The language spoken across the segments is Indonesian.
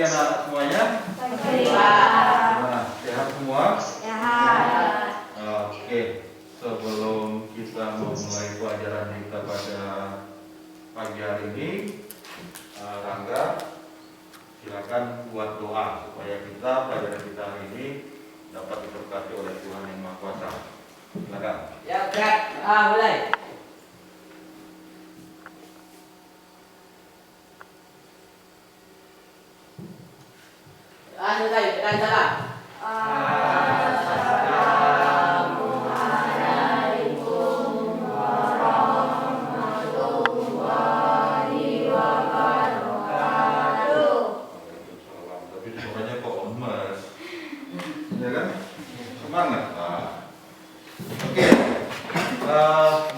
anak-anak semuanya? Nah, sehat semua? Sehat. Oke, sebelum kita memulai pelajaran kita pada pagi hari ini, Rangga, silakan buat doa supaya pelajaran kita hari ini dapat diberkati oleh Tuhan Yang Maha Kuasa. Silakan. Ya, berat. Mulai. Selesai, dengan salah. Assalamualaikum warahmatullahi wabarakatuh. Tapi suaranya kok lemes, ya kan? Semangat. Oke,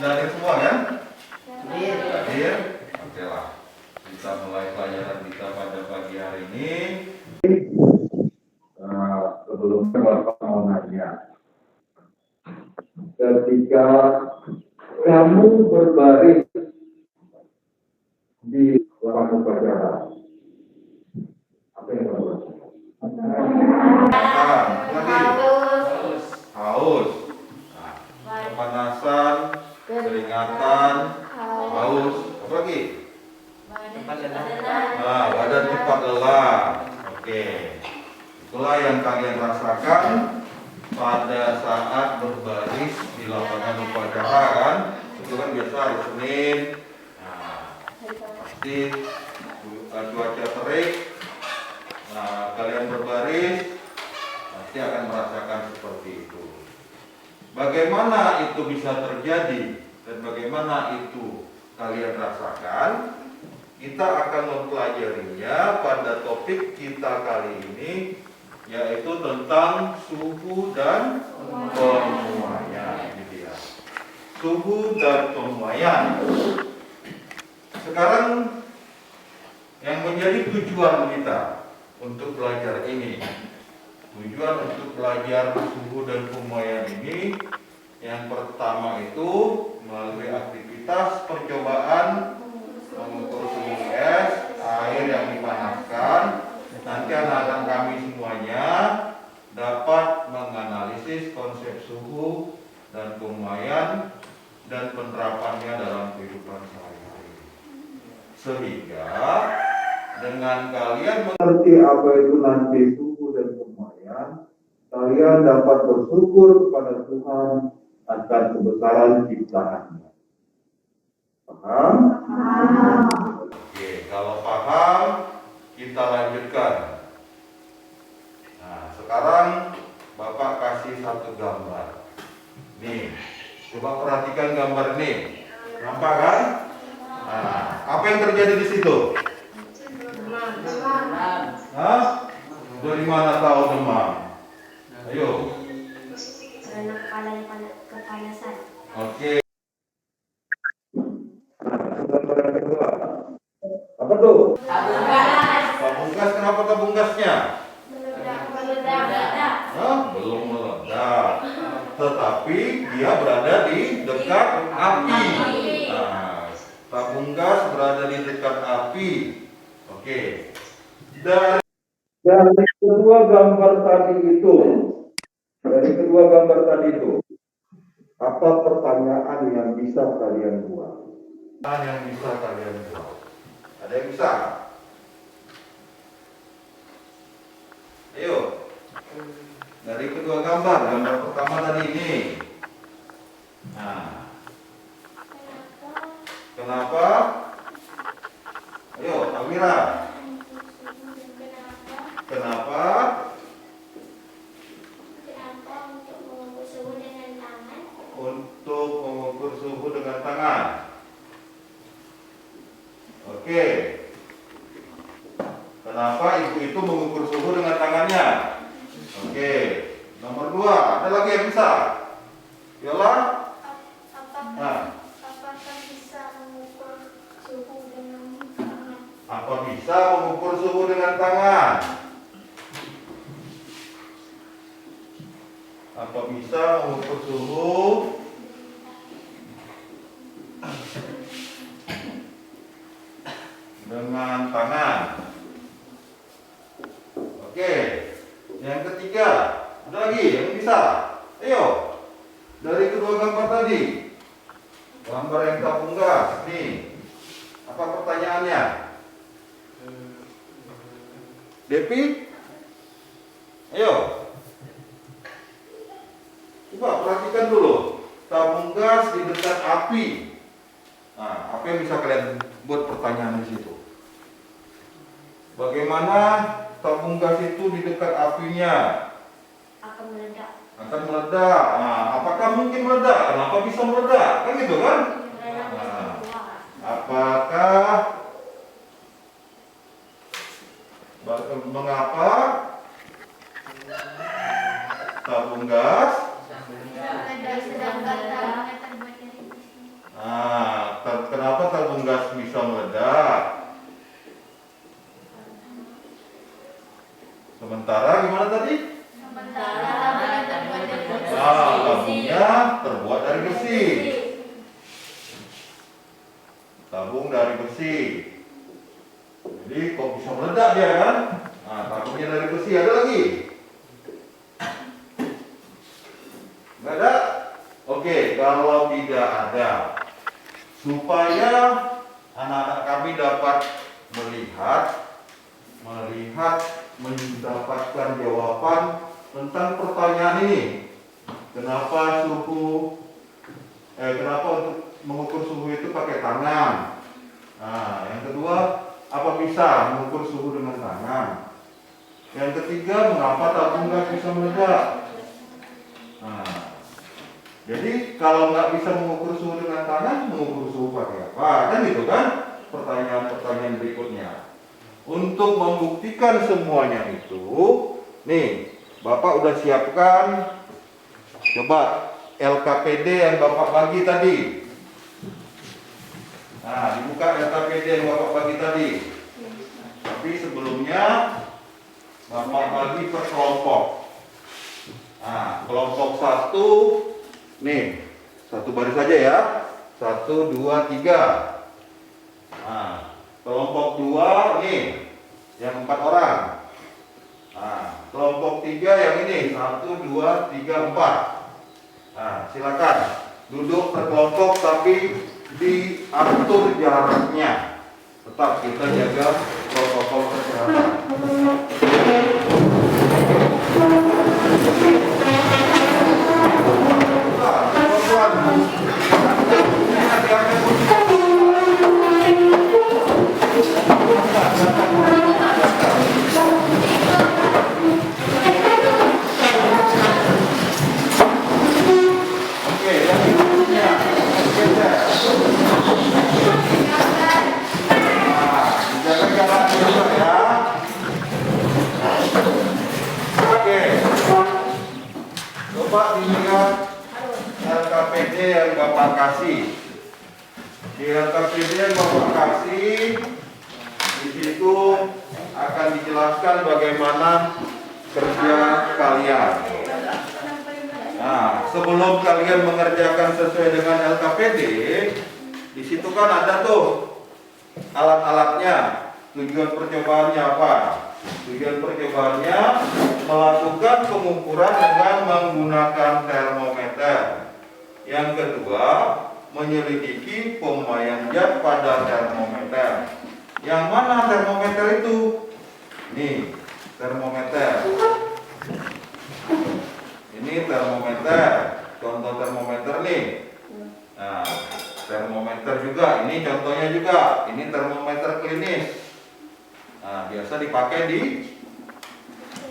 dari semua kan? Hadir. Oke lah, kita mulai pelajaran kita pada pagi hari ini. Sebelumnya Bapak mau nanya, ketika kamu berbaring di lapangan upacara, apa yang kamu rasakan? Haus, kepanasan, keringatan, haus, apa lagi? Badan cepat lelah. Oke. Itulah yang kalian rasakan pada saat berbaris di lapangan upacara kan? Itu kan biasa hari Senin. Pasti cuaca terik. Kalian berbaris pasti akan merasakan seperti itu. Bagaimana itu bisa terjadi dan bagaimana itu kalian rasakan? Kita akan mempelajarinya pada topik kita kali ini, yaitu tentang suhu dan pemuaian. Gitu ya. Suhu dan pemuaian. Sekarang yang menjadi tujuan kita untuk belajar ini, tujuan untuk belajar suhu dan pemuaian ini, yang pertama itu melalui aktivitas percobaan mengukur suhu es, air yang dipanaskan. Nanti anak-anak kami semuanya dapat menganalisis konsep suhu dan pemuaian dan penerapannya dalam kehidupan sehari-hari. Sehingga dengan kalian mengerti apa itu nanti suhu dan pemuaian, kalian dapat bersyukur kepada Tuhan akan kebesaran ciptaannya. Paham? Oke, kalau paham, kita lanjutkan. Nah, sekarang Bapak kasih satu gambar. Nih, coba perhatikan gambar ini. Nampak kan? Nah, apa yang terjadi di situ? Hah? Dari mana tahu demam? Ayo. Karena kepanasan. Oke. Gambar yang kedua. Apa tuh? Tabung gas. Kenapa tabung gasnya? Belum meledak. Tetapi dia berada di dekat api. Nah, tabung gas berada di dekat api. Oke. Dari kedua gambar tadi itu, apa pertanyaan yang bisa kalian buat? Ada yang bisa? Ayo. Dari kedua gambar pertama tadi ini. Nah. Kenapa? Ayo, Amira. Kenapa? Untuk mengukur suhu dengan tangan. Oke. Kenapa ibu itu mengukur suhu dengan tangannya? Oke. Nomor 2, ada lagi yang bisa? Yola? Apakah bisa mengukur suhu dengan tangan? Apa bisa mengukur suhu dengan tangan? Apa bisa mengukur suhu dengan tangan? Oke. Yang ketiga, ada lagi yang bisa? Ayo. Dari kedua gambar tadi. Gambar yang tabung gas. Nih. Apa pertanyaannya? Depi? Ayo. Coba perhatikan dulu. Tabung gas di dekat api. Nah, apa yang bisa kalian buat pertanyaan di situ? Bagaimana tabung gas itu di dekat apinya? Akan meledak. Akan meledak. Nah, apakah mungkin meledak? Kenapa bisa meledak? Kan gitu kan? Nah, apakah mengapa tabung gas? Sedangkan tabungnya terbuat dari besi. Kenapa tabung gas bisa meledak? Sementara gimana tadi? Sementara tabungnya terbuat dari besi. Tabungnya terbuat dari besi. Tabung dari besi. Jadi kok bisa meledak dia kan? Nah, tabungnya dari besi. Ada lagi? Nggak ada? Oke, kalau tidak ada, supaya anak-anak kami dapat mendapatkan jawaban tentang pertanyaan ini. Kenapa untuk mengukur suhu itu pakai tangan? Nah, yang kedua, apa bisa mengukur suhu dengan tangan? Yang ketiga, mengapa tabung gas bisa meledak? Nah, jadi kalau nggak bisa mengukur suhu dengan tangan, mengukur suhu pakai apa? Kan gitu kan? Pertanyaan-pertanyaan berikutnya. Untuk membuktikan semuanya itu, nih, Bapak udah siapkan. Coba LKPD yang Bapak bagi tadi. Nah, dibuka LKPD yang Bapak bagi tadi. Tapi sebelumnya Bapak bagi per kelompok. Nah, kelompok 1, nih, satu baris saja ya. 1, 2, 3. Nah, kelompok 2, nih, yang 4 orang. Nah, kelompok 3 yang ini, 1, 2, 3, 4. Nah, silakan duduk per kelompok tapi diatur jaraknya. Tetap kita jaga protokol kesehatan. Coba dilihat LKPD yang Bapak kasih. Di LKPD yang Bapak kasih, di situ akan dijelaskan bagaimana kerja kalian. Nah, sebelum kalian mengerjakan sesuai dengan LKPD, di situ kan ada tuh alat-alatnya. Tujuan percobaannya apa? Tujuan percobaannya melakukan pengukuran dengan menggunakan termometer. Yang kedua, menyelidiki pemakaian zat pada termometer. Yang mana termometer itu? Nih, termometer. Ini termometer. Contoh termometer nih. Nah, termometer juga. Ini contohnya juga. Ini termometer klinis. Nah, biasa dipakai di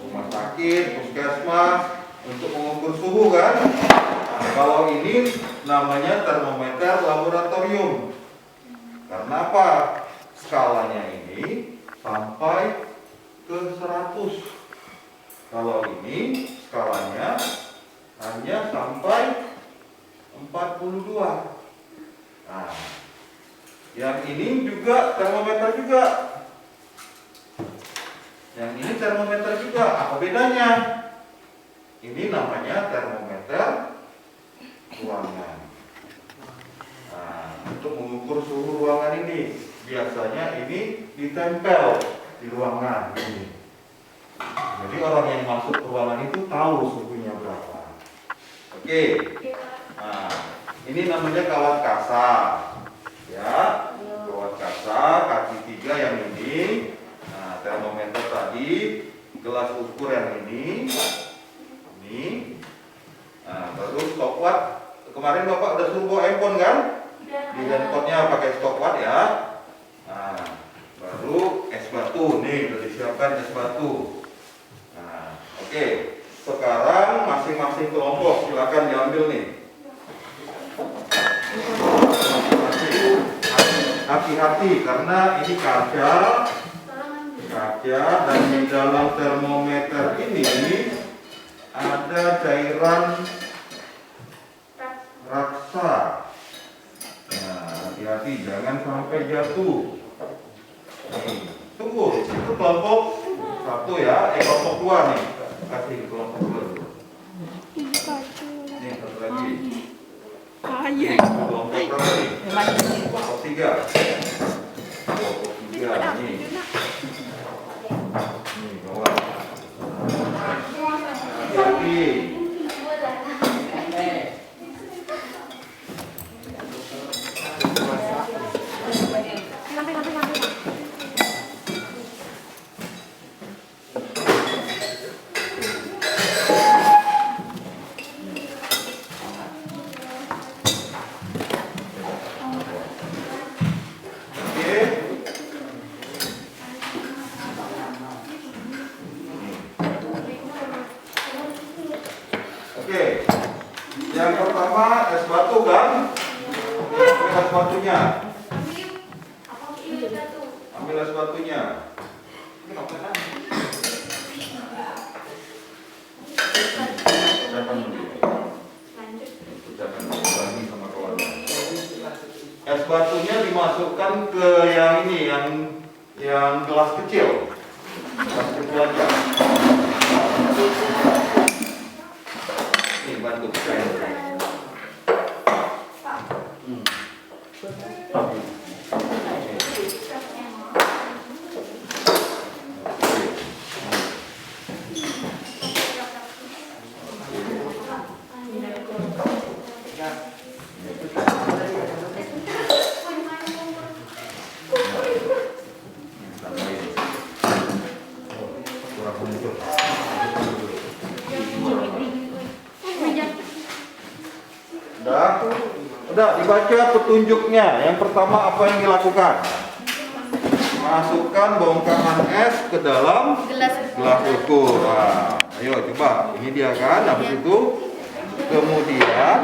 rumah sakit, puskesmas untuk mengukur suhu kan. Nah, kalau ini namanya termometer laboratorium. Karena apa? Skalanya ini sampai ke 100. Kalau ini skalanya hanya sampai 42. Nah, yang ini juga termometer juga. Yang ini termometer juga. Apa bedanya? Ini namanya termometer ruangan. Nah, untuk mengukur suhu ruangan ini biasanya ini ditempel di ruangan ini. orang yang masuk ke ruangan itu tahu suhunya berapa. Oke. Nah, ini namanya kawat kasar. Ya, kawat kasar kaki 3 yang ini. Nah, termometer tadi, gelas ukur yang ini. Nah, baru stopwatch. Kemarin Bapak udah suruh bawa handphone kan? Di handphonenya pakai stopwatch ya. Nah, baru es batu. Nih, udah disiapkan es batu. Nah, oke. Sekarang masing-masing kelompok silakan diambil nih. Hati-hati karena ini kaca dan di dalam termometer ini ada cairan raksa. Nah, hati-hati jangan sampai jatuh. Nih, tunggu, itu kelompok 1 ya, kelompok 2 nih. Kasih ke kelompok 2 dulu. Nih, satu lagi. Nih, kelompok berapa nih? Kelompok 3. Kelompok 3 nih. Nih, kawan. Hati-hati. Oke, yang pertama es batu kan? Ambil es batunya. Ambil es batunya. Ucapkan dulu. Ucapkan dulu lagi sama kawan. Es batunya dimasukkan ke yang ini, yang gelas kecil. Gelas kecil aja. Nih bantu saya. Udah dibaca petunjuknya. Yang pertama apa yang dilakukan? Masukkan bongkahan es ke dalam gelas ukur. Nah, ayo coba. Ini dia kan. Habis itu kemudian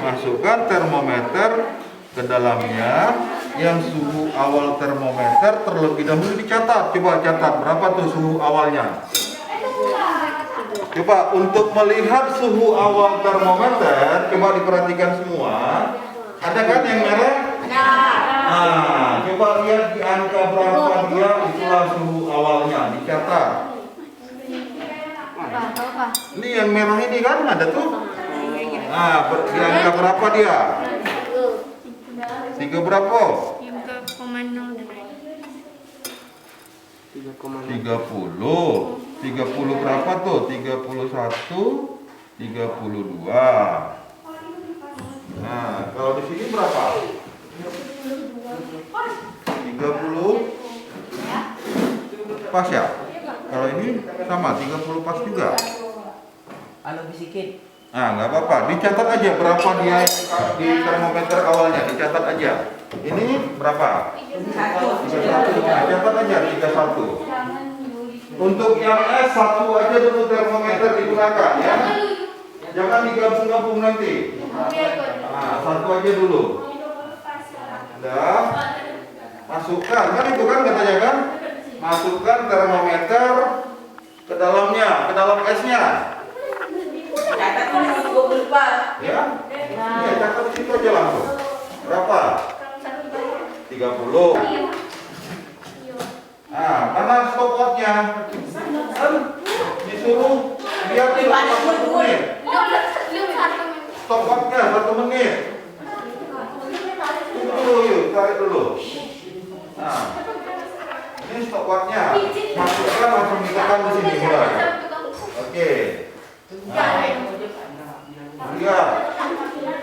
masukkan termometer ke dalamnya. Yang suhu awal termometer terlebih dahulu dicatat. Coba catat berapa tuh suhu awalnya. Coba untuk melihat suhu awal termometer, coba diperhatikan semua. Ada kan yang merah? Ada. Nah, coba lihat di angka berapa dia, itulah suhu awalnya, dicatat. Ini yang merah ini kan ada tuh. Nah, di angka berapa dia? 3 berapa? 30. 30 berapa tuh? 31, 32. Nah, kalau di sini berapa? 30 pas ya? Kalau ini sama 30 pas juga. Bisikin. Nah, nggak apa-apa. Dicatat aja berapa dia di termometer awalnya. Dicatat aja. Ini berapa? 31. Nah, catat aja 31. Untuk yang es satu aja dulu termometer digunakan ya. Jangan digabung-gabung nanti. Nah, satu aja dulu. Udah. Masukkan, kan itu kan katanya kan? Masukkan termometer ke dalamnya, ke dalam esnya. Catat dulu lupa. Ya. Ya, catat situ aja langsung. Berapa? 30. Nah, mana stopwatchnya? Kan disuruh biar tidak 1 menit. Stopwatchnya 1 menit. Tunggu dulu, yuk, tarik dulu. Nah, ini stopwatchnya. Masukkan langsung ditekan Silakan di sini mulai. Oke. Tiga.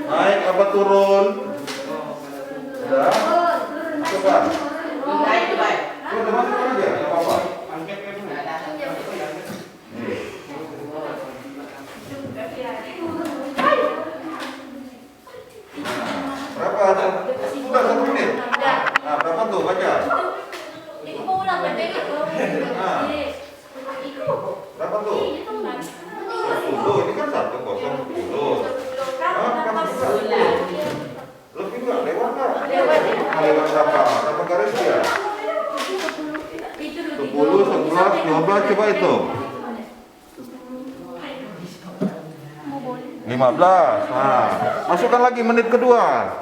Naik apa turun? Sudah. Coba. Baik, baik. Udah masukkan aja, nggak apa-apa. Berapa? Sudah 1 menit. Nah, berapa tuh baca? Nah, berapa tuh? 10. Ini kan 1-0-10. Pas juga. Lebih nggak? Lewat nggak? Lewat berapa? Berapa garis dia? 10, 11, 12, coba itu. 15. Nah, masukkan lagi menit kedua.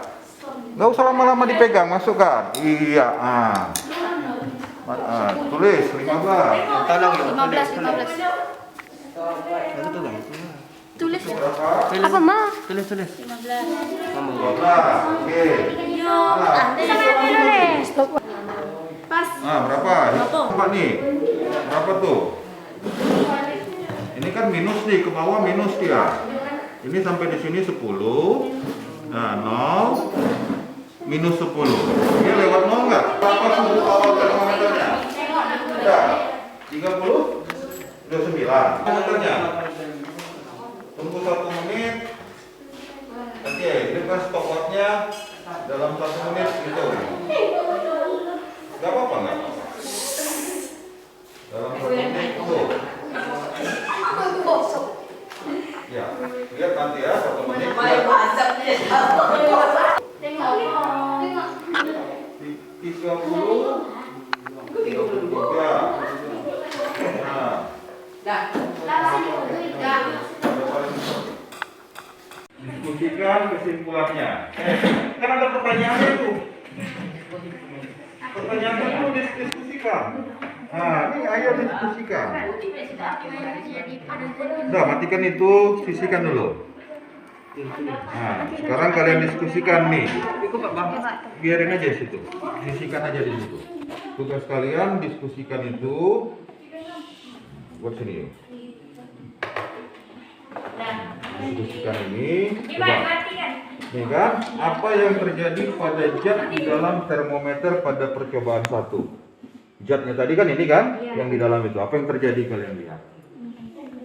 Nggak usah lama-lama dipegang, masukkan. Iya. Tulis 15. Tolong ya. 15. Itu tolong. Tulis. Berapa? Apa mah? Tulis. 15. 12. Oke. Pas. Nah, berapa? Berapa nih? Berapa tuh? Ini kan minus nih, ke bawah minus dia. Ini sampai di sini 10. Nah, 0 minus 10. Dia lewat 0 nggak? Berapa suhu awal termometernya? Udah. 30? Udah 9. Termometernya. Tunggu 1 menit. Oke, ini kan stopwatchnya dalam 1 menit gitu. Gak apa-apa, nggak apa-apa. Dalam 1 menit tuh. Ya, lihat nanti ya 1 menit. Baik, masak deh. 30, 33. Nah, diskusikan kesimpulannya. Kan ada pertanyaannya tuh. Pertanyaannya tuh diskusikan. Nah, ini ayo diskusikan. Udah, matikan itu, sisihkan dulu. Nah, sekarang kalian diskusikan nih. Biarin aja di situ. Sisihkan aja di situ. Tugas kalian diskusikan itu. Buat sini yuk. Diskusikan ini. Coba. Nih kan, apa yang terjadi pada zat di dalam termometer pada percobaan 1? Zatnya tadi kan ini kan, yang di dalam itu. Apa yang terjadi kalian lihat?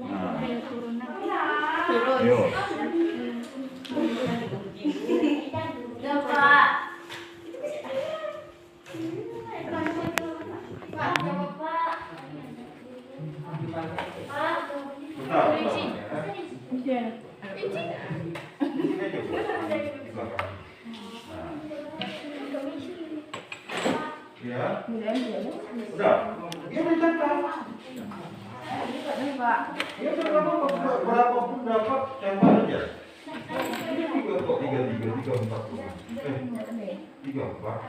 Nah. Yuk. Ya. Udah. Ya mencatat. Ya berapa pun dapat catat aja. Tiga kok, 3, 4. 3, 4.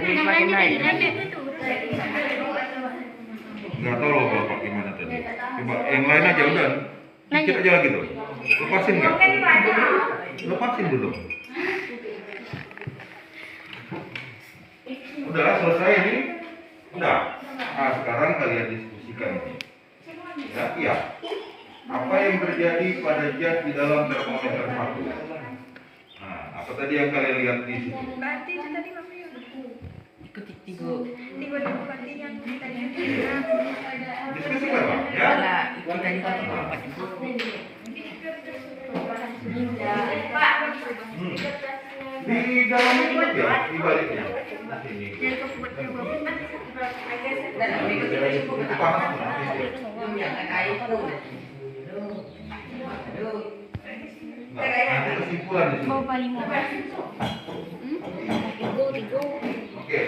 Semakin naik. Nggak tahu loh bapak gimana tadi. Coba yang lain aja udah. Dikit aja lagi tuh. Lepasin nggak? Lepasin dulu. Udah selesai ini. Udah. Nah sekarang kalian diskusikan ini. Ya, iya. Apa yang terjadi pada zat di dalam termometer 1? Nah, apa tadi yang kalian lihat di situ? Berarti itu tadi Bapak ya? Tiga. Tiga berarti yang tadi. Diskusikan Pak, ya. Kita di tempat Di dalam itu aja, di baliknya. Sini. Itu panas tuh nanti. Nah, nanti kesimpulan di sini. Oke.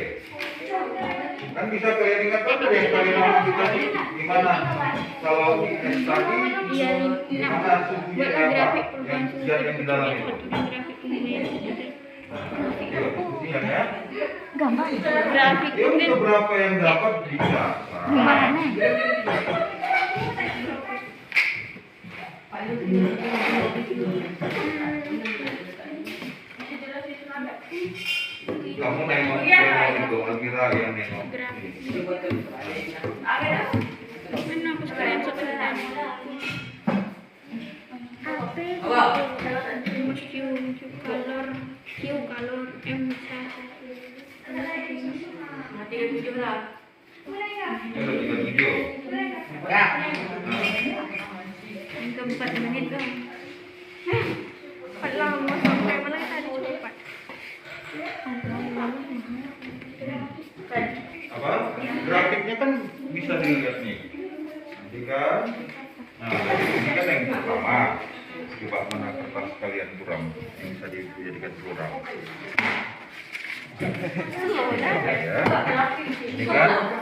Kan bisa kalian ingat kan dari yang kalian lakukan tadi gimana? Kalau di S tadi gimana suhunya apa? Yang zat yang di dalam itu. Yuk, diskusikan ya. Gampang. Yuk, berapa yang dapat dikasar? Gimana? Kamu nengok itu, Elvira yang nengok. Mana aku sekalian sebentar. Q kalor M Mati ke 7 lah. Coba 37. Ya. ke 4 menit dong. Cepat lama sampai mana kita ada cepat. Apa? Grafiknya kan bisa dilihat nih. Nanti kan. Nah, ini kan yang pertama. Coba mana kertas kalian buram yang bisa dijadikan buram. Ya. Ini kan.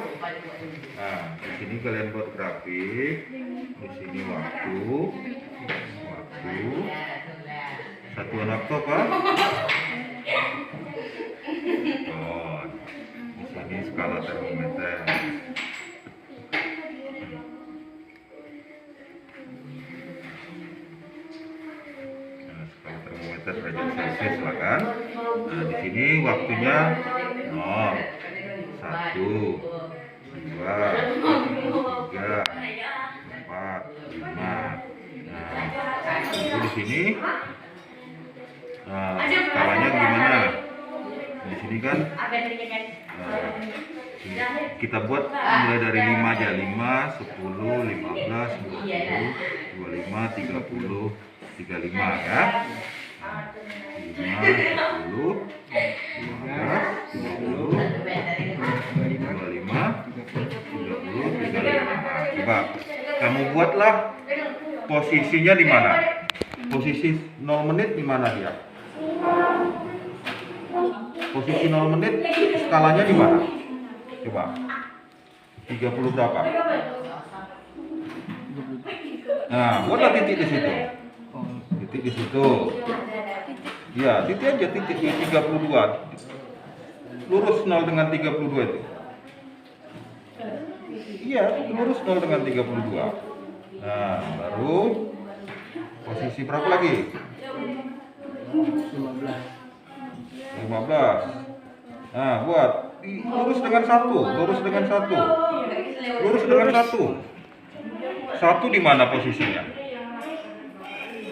Nah, di sini kalian buat grafik. Di sini waktu. Satuan waktu apa? Oh, di sini skala termometer. Derajat Celcius lah kan. Nah, di sini waktunya 0, 1, 2, 3, 4, 5. Nah, itu di sini skalanya gimana? Di sini kan kita buat mulai dari 5 aja, 5, 10, 15, 20, 25, 30, 35 ya. 5, 10, 15, 20, 25, 30, 35. Coba kamu buatlah posisinya di mana? Posisi 0 menit di mana dia? Posisi 0 menit skalanya di mana? Coba. 30 berapa? Nah, buatlah titik di situ. Titik di situ. Ya, titik aja, titik di 32. Lurus 0 dengan 32 itu. Iya, lurus 0 dengan 32. Nah, baru posisi berapa lagi? 15. Nah, buat lurus dengan 1, lurus dengan 1. Lurus dengan 1. 1 di mana posisinya?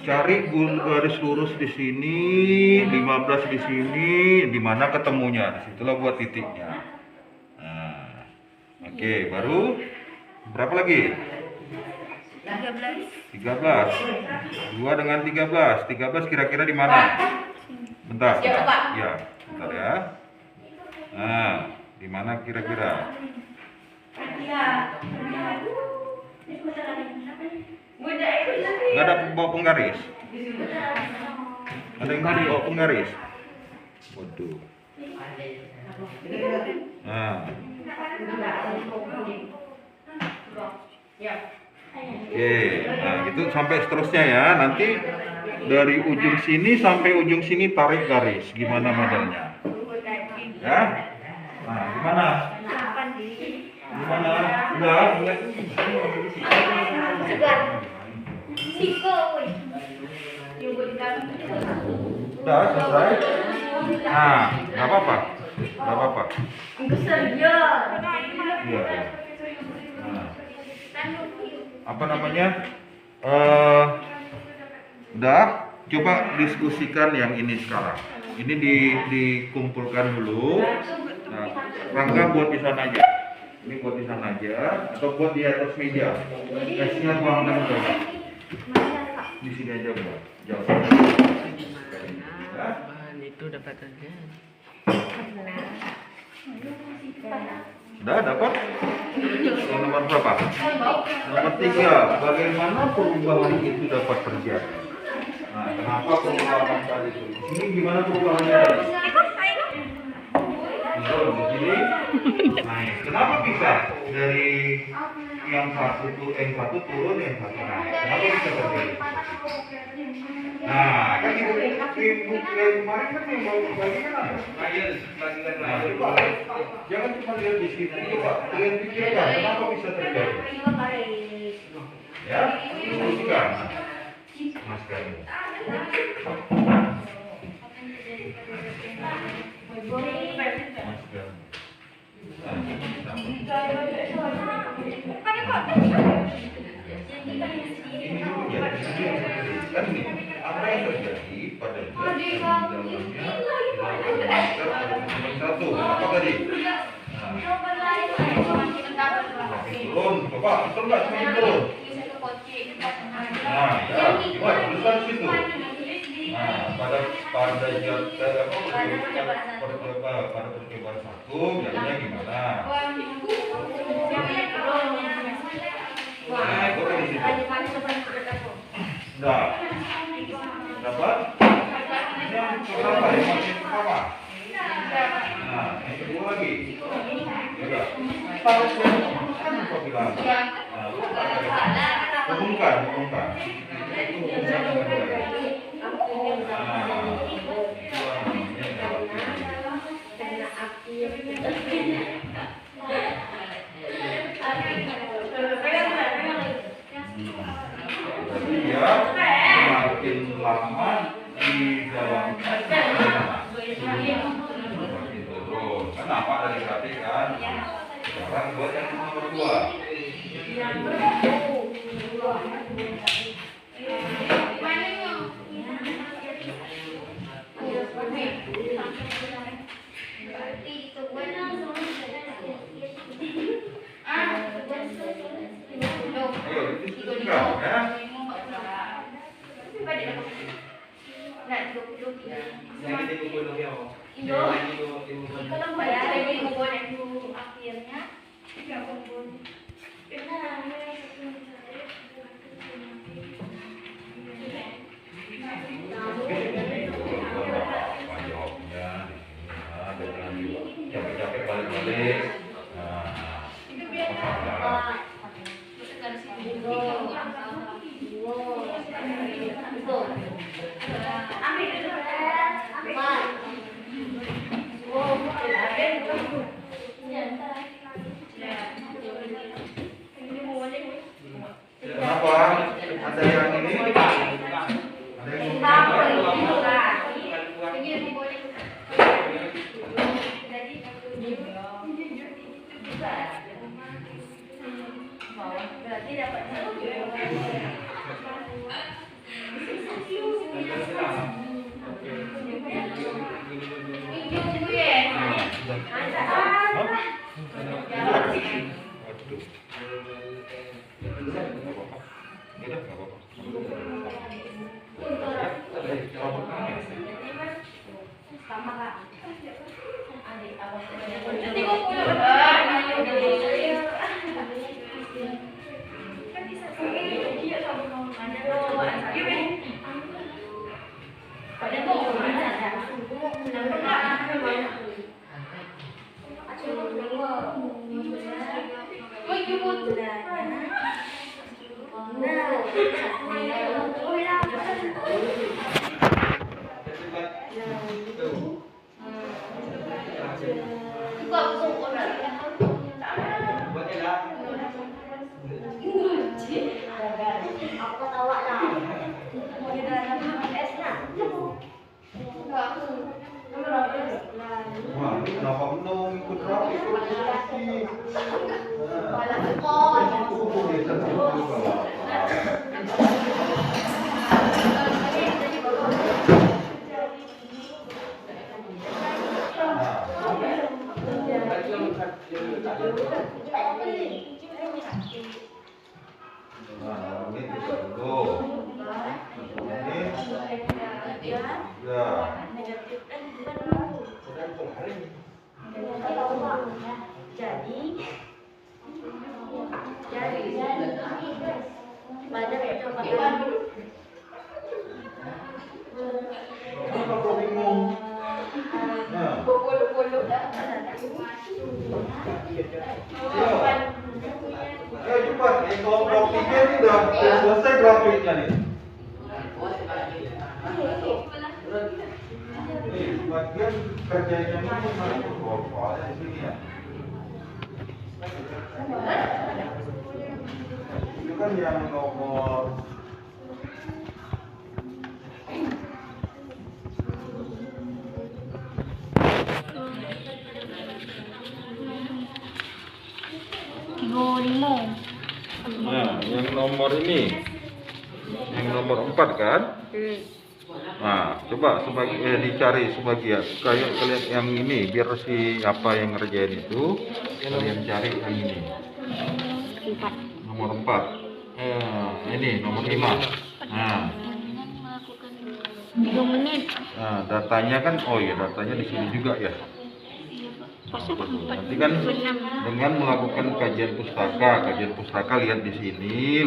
Cari garis lurus di sini, 15 di sini, di mana ketemunya? Disitulah buat titiknya. Nah, oke, baru berapa lagi? 13. 2 dengan 13. 13 kira-kira di mana? Bentar. Ya, bentar ya. Nah, di mana kira-kira? Nggak ada bawa penggaris? Ada yang bawa penggaris? Waduh. Nah. Oke, nah itu sampai seterusnya ya. Nanti dari ujung sini sampai ujung sini tarik garis. Gimana modelnya? Ya? Nah, gimana? Gimana? Udah? Udah selesai? Nah, nggak apa-apa. Nggak apa-apa. Iya. Nah. Apa namanya? Udah. Coba diskusikan yang ini sekarang. Ini dikumpulkan dulu. Nah, Rangga buat di sana aja. Ini buat di sana aja. Atau buat di atas meja. Esnya tuangkan dulu. Di sini aja buat. Jauh. Itu dapat aja. Sudah dapat? Yang nomor berapa? Nomor 3. Bagaimana perubahan itu dapat terjadi? Nah, kenapa perubahan tadi itu? Ini gimana perubahannya tadi? turun begini, naik. Kenapa bisa dari yang satu turun, yang satu naik? Kenapa bisa terjadi? Nah, kan di buku yang kemarin kan yang bagian nah, coba jangan cuma lihat di sini, coba kalian pikirkan kenapa bisa terjadi. Ya, diskusikan maskermu. Ini dulu ya, kan nih, apa yang terjadi pada zat yang di dalamnya satu, apa tadi? Turun, coba, betul nggak semakin turun? Nah, ya, gimana? Tuliskan di situ. Nah, pada percobaan satu, jadinya gimana? Nah, itu kan di situ. Nah, dapat? Ini yang pertama, yang masih pertama. Nah, yang kedua lagi. Ya, tahu kan apa bilang? Hubungkan. Dia semakin lama di dalam semakin turun. Kenapa dari tadi kan? Sekarang buat yang nomor 2. Ayo, diskusikan ya. Capek-capek balik-balik. Kenapa? Ada yang ini? Ada yang Berarti dapat Wah, kenapa menung ikut rapi? Kenapa kau bingung? Nah. Cepat, ekonominya ini udah selesai grafiknya nih. Nih, bagian kerjanya ini soalnya di sini ya. Itu kan yang nomor nah, yang nomor ini, yang nomor 4 kan? Nah, coba dicari sebagian. Kayak kalian yang ini, biar si apa yang ngerjain itu, kalian cari yang ini. Nomor 4. Ini nomor 5. Nah. 3 menit. Nah, datanya kan, oh iya datanya di sini juga ya. Nanti kan dengan melakukan kajian pustaka lihat di sini.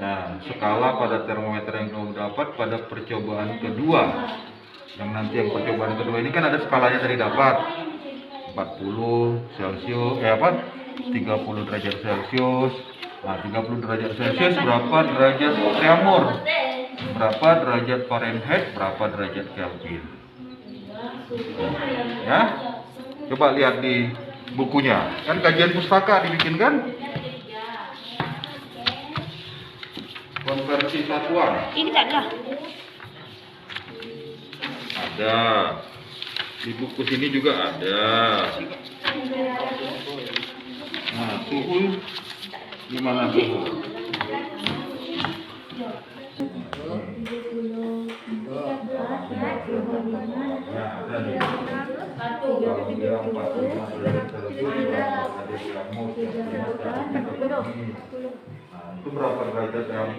Nah, skala pada termometer yang kamu dapat pada percobaan kedua. Yang nanti yang percobaan kedua ini kan ada skalanya tadi dapat 40 Celcius, 30 derajat Celcius. Nah, 30 derajat Celcius berapa derajat Reaumur? Berapa derajat Fahrenheit? Berapa derajat Kelvin? Ya, coba lihat di bukunya. Kan kajian pustaka dibikin kan? Konversi satuan. Ini tak ada. Ada. Di buku sini juga ada. Nah, suhu gimana suhu? Ya, ada nih. Kalau dia 45 derajat Celcius, berapa derajat Reaumur? Nah, itu berapa derajat yang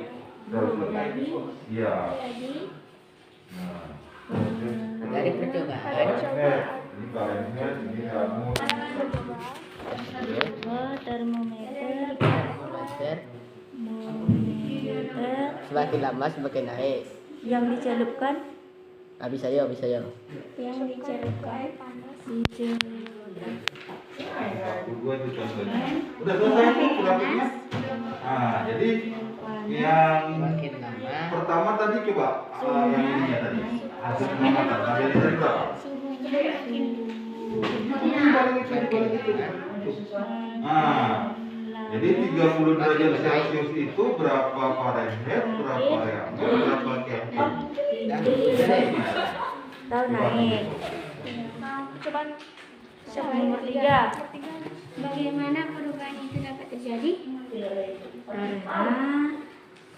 Celcius? Iya. Nah, Dari percobaan. ini Fahrenheit, ini Reaumur. Termometer. Semakin lama semakin naik. Yang dicelupkan. Bisa ya. Yang dicelupkan. Dua itu contohnya. Udah selesai itu grafiknya. Nah, jadi yang Semakin lama. pertama tadi coba yang ininya tadi. Hasil pengamatan. Hasil ini tadi berapa? Nah, jadi 30 derajat Celcius itu berapa Fahrenheit, berapa Reaumur, berapa Kelvin? Tahu naik. Coba nomor 3. Bagaimana perubahan itu dapat terjadi?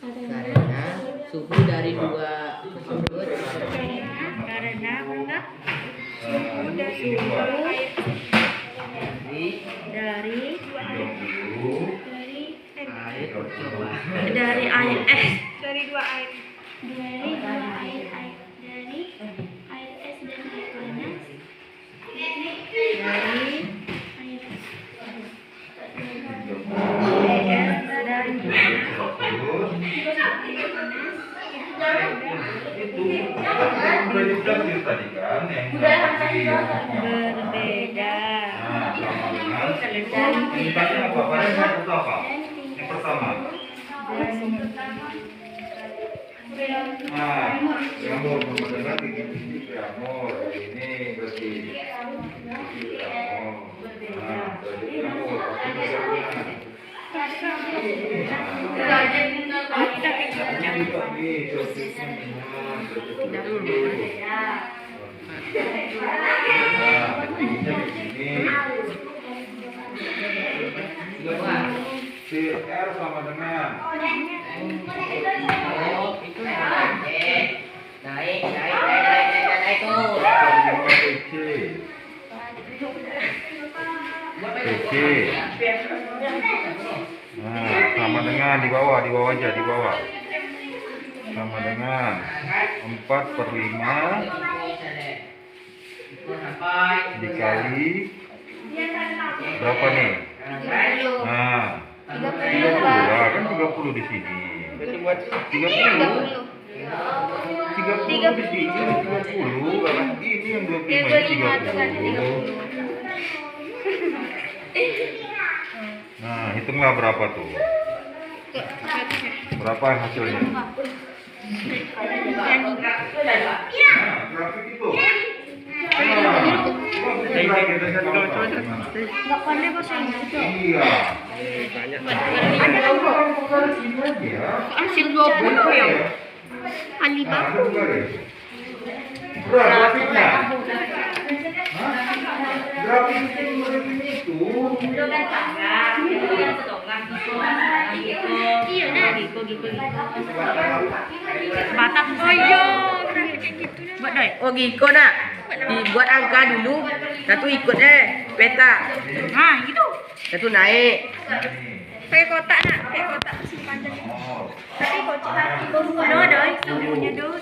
Karena suhu dari dua tersebut Karena suhu dari air es dari dua air es dan air panas. Udah dijelaskan tadi kan yang berbeda. Nah, sama dengan indikasinya apa? Fahrenheit itu apa? Yang pertama. Nah, Reaumur dengan gigi Reaumur ini berarti Reaumur. Nah, berarti Reaumur. CR sama dengan naik tuh. PC. Nah, sama dengan di bawah aja di bawah. Sama dengan 4/5 dikali berapa nih? Nah, 30. Nah, kan 30 di sini. 30 di sini 30. Ini yang 25 30. Nah, hitunglah berapa tuh? Berapa hasilnya? Nah, grafik itu. Nggak pandai bahasa Inggris. Iya. Hasil 20 ya. Ali baku. Berapa grafiknya? Grafik itu. Iya nah. Batak. Oh iya, grafik kayak gitu nah. Buat deh. Oh Giko nak. Dibuat angka dulu. Satu ikut peta. Nah, gitu. Satu naik. Kayak kotak nak, kayak kotak sepanjang. Tapi kotak kuno doi, punya dos.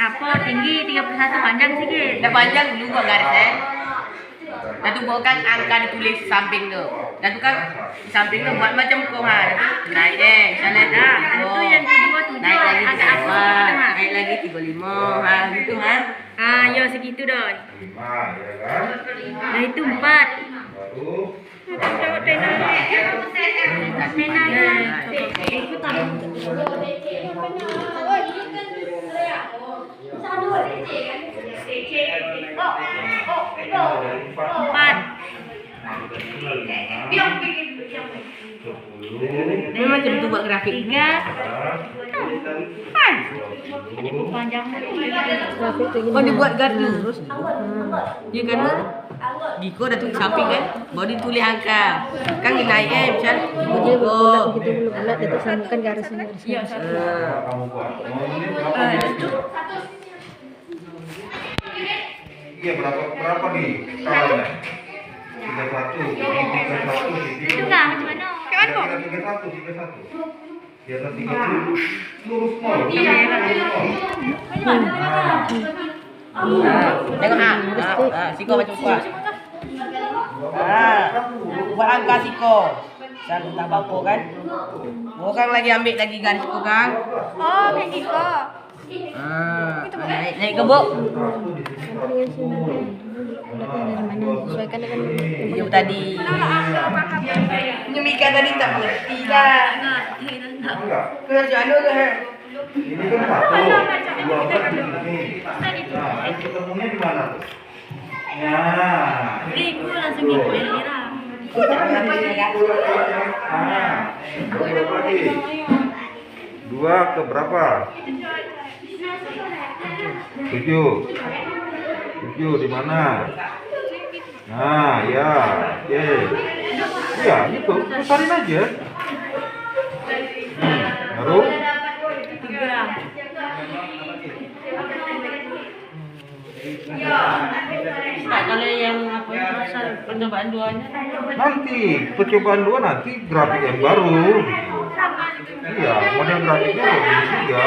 Apa tinggi 31 panjang sedikit. Dah panjang dulu buat garis Satu buat kan angka ditulis samping tu. Dan tu kan samping tu buat macam kau naik misalnya Nah, itu yang kedua 7 naik lagi agak apa 35, gitu naik lagi 35, gitu Ah, ya segitu doi. 5, ya kan? Nah, itu 4. Baru Ini macam tu buat grafik. 3. Panjang. Oh dibuat gardu terus. Ya kan? Giko dah tulis samping kan, baru ditulis angka. Kan dinaik misal Giko. Begitu bulat dia tersambungkan garisnya. Iya, kamu buat. Oh, ini berapa? Iya, berapa nih skalanya? 31, ini 31, ini. Itu enggak macam mana? Kayak mana kok? 31. Di atas 30 lurus nol. Iya. Tengok Siko macam kuat. Buat angka Siko. Saya tak apa kan. Orang lagi ambil lagi garis tu kan. Oh, kayak gitu. Naik ke bok. Sesuaikan dengan Yang tadi. Nyumika tadi tak mengerti dah. Kau macam mana ke? Ini kan 1, 12 ini. Nah, ketemunya di mana tuh? Nah, Itu langsung gitu ya, Ira. Berapa lagi? 2 ke berapa? 7 di mana? Nah, ya, oke. Ya, gitu. Besarin aja. Baru? 3. Tak kalau yang apa pasal percobaan duanya. Nanti percobaan 2 nanti grafik yang baru. Iya, model grafiknya begini juga.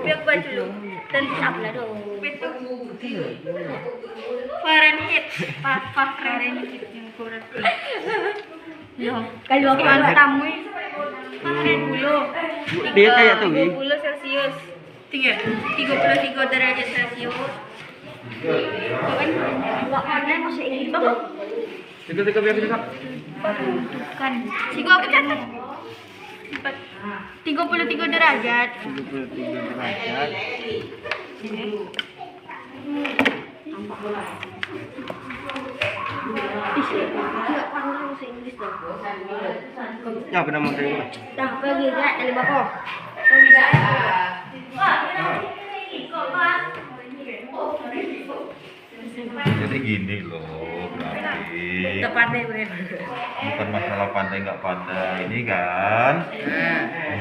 Biar baca dulu. Dan sab lah dong. Fahrenheit. Fahrenheit yang kurang. Ya, kalau aku tamu Fahrenheit Dia kayak tu, 20 Celsius. 33 derajat Celsius. Enggak pandai masih Inggris. Tiga biar kita. Kan. Sigo aku catat. 33 derajat. 33 derajat. Enggak pandai masih Inggris dong. Ya apa nama tadi? Dah pergi enggak dari bako. Jadi gini loh, grafik. Tak pandai boleh. Bukan masalah pandai nggak pandai, ini kan.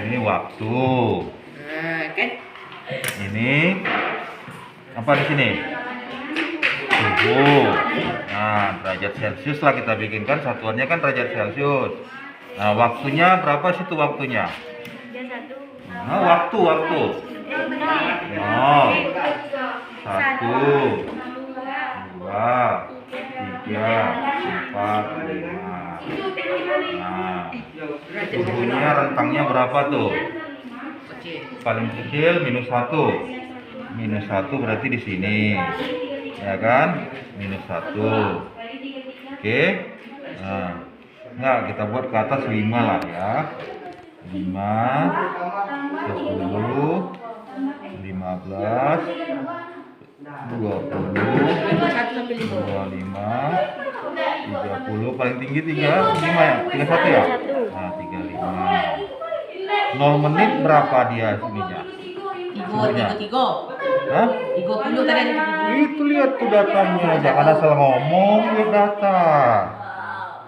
Ini waktu. Kan Ini apa di sini? Suhu. Nah, derajat Celcius lah kita bikinkan, satuannya kan derajat Celcius. Nah, waktunya berapa sih itu waktunya? Nah, waktu. 0, 1, 2, 3, 4, 5. Nah, suhunya rentangnya berapa tuh? paling kecil minus 1. Minus 1 berarti di sini. Ya kan? Minus 1. Oke. Nah, enggak, kita buat ke atas 5 lah ya. 5, 10, 15, 20, 25, 30, paling tinggi 35 ya? 31 ya? Nah, 35. 0 menit berapa dia sininya? 3. Hah? 30 tadi ada 30. Itu lihat tuh datanya, jangan asal ngomong, lihat data.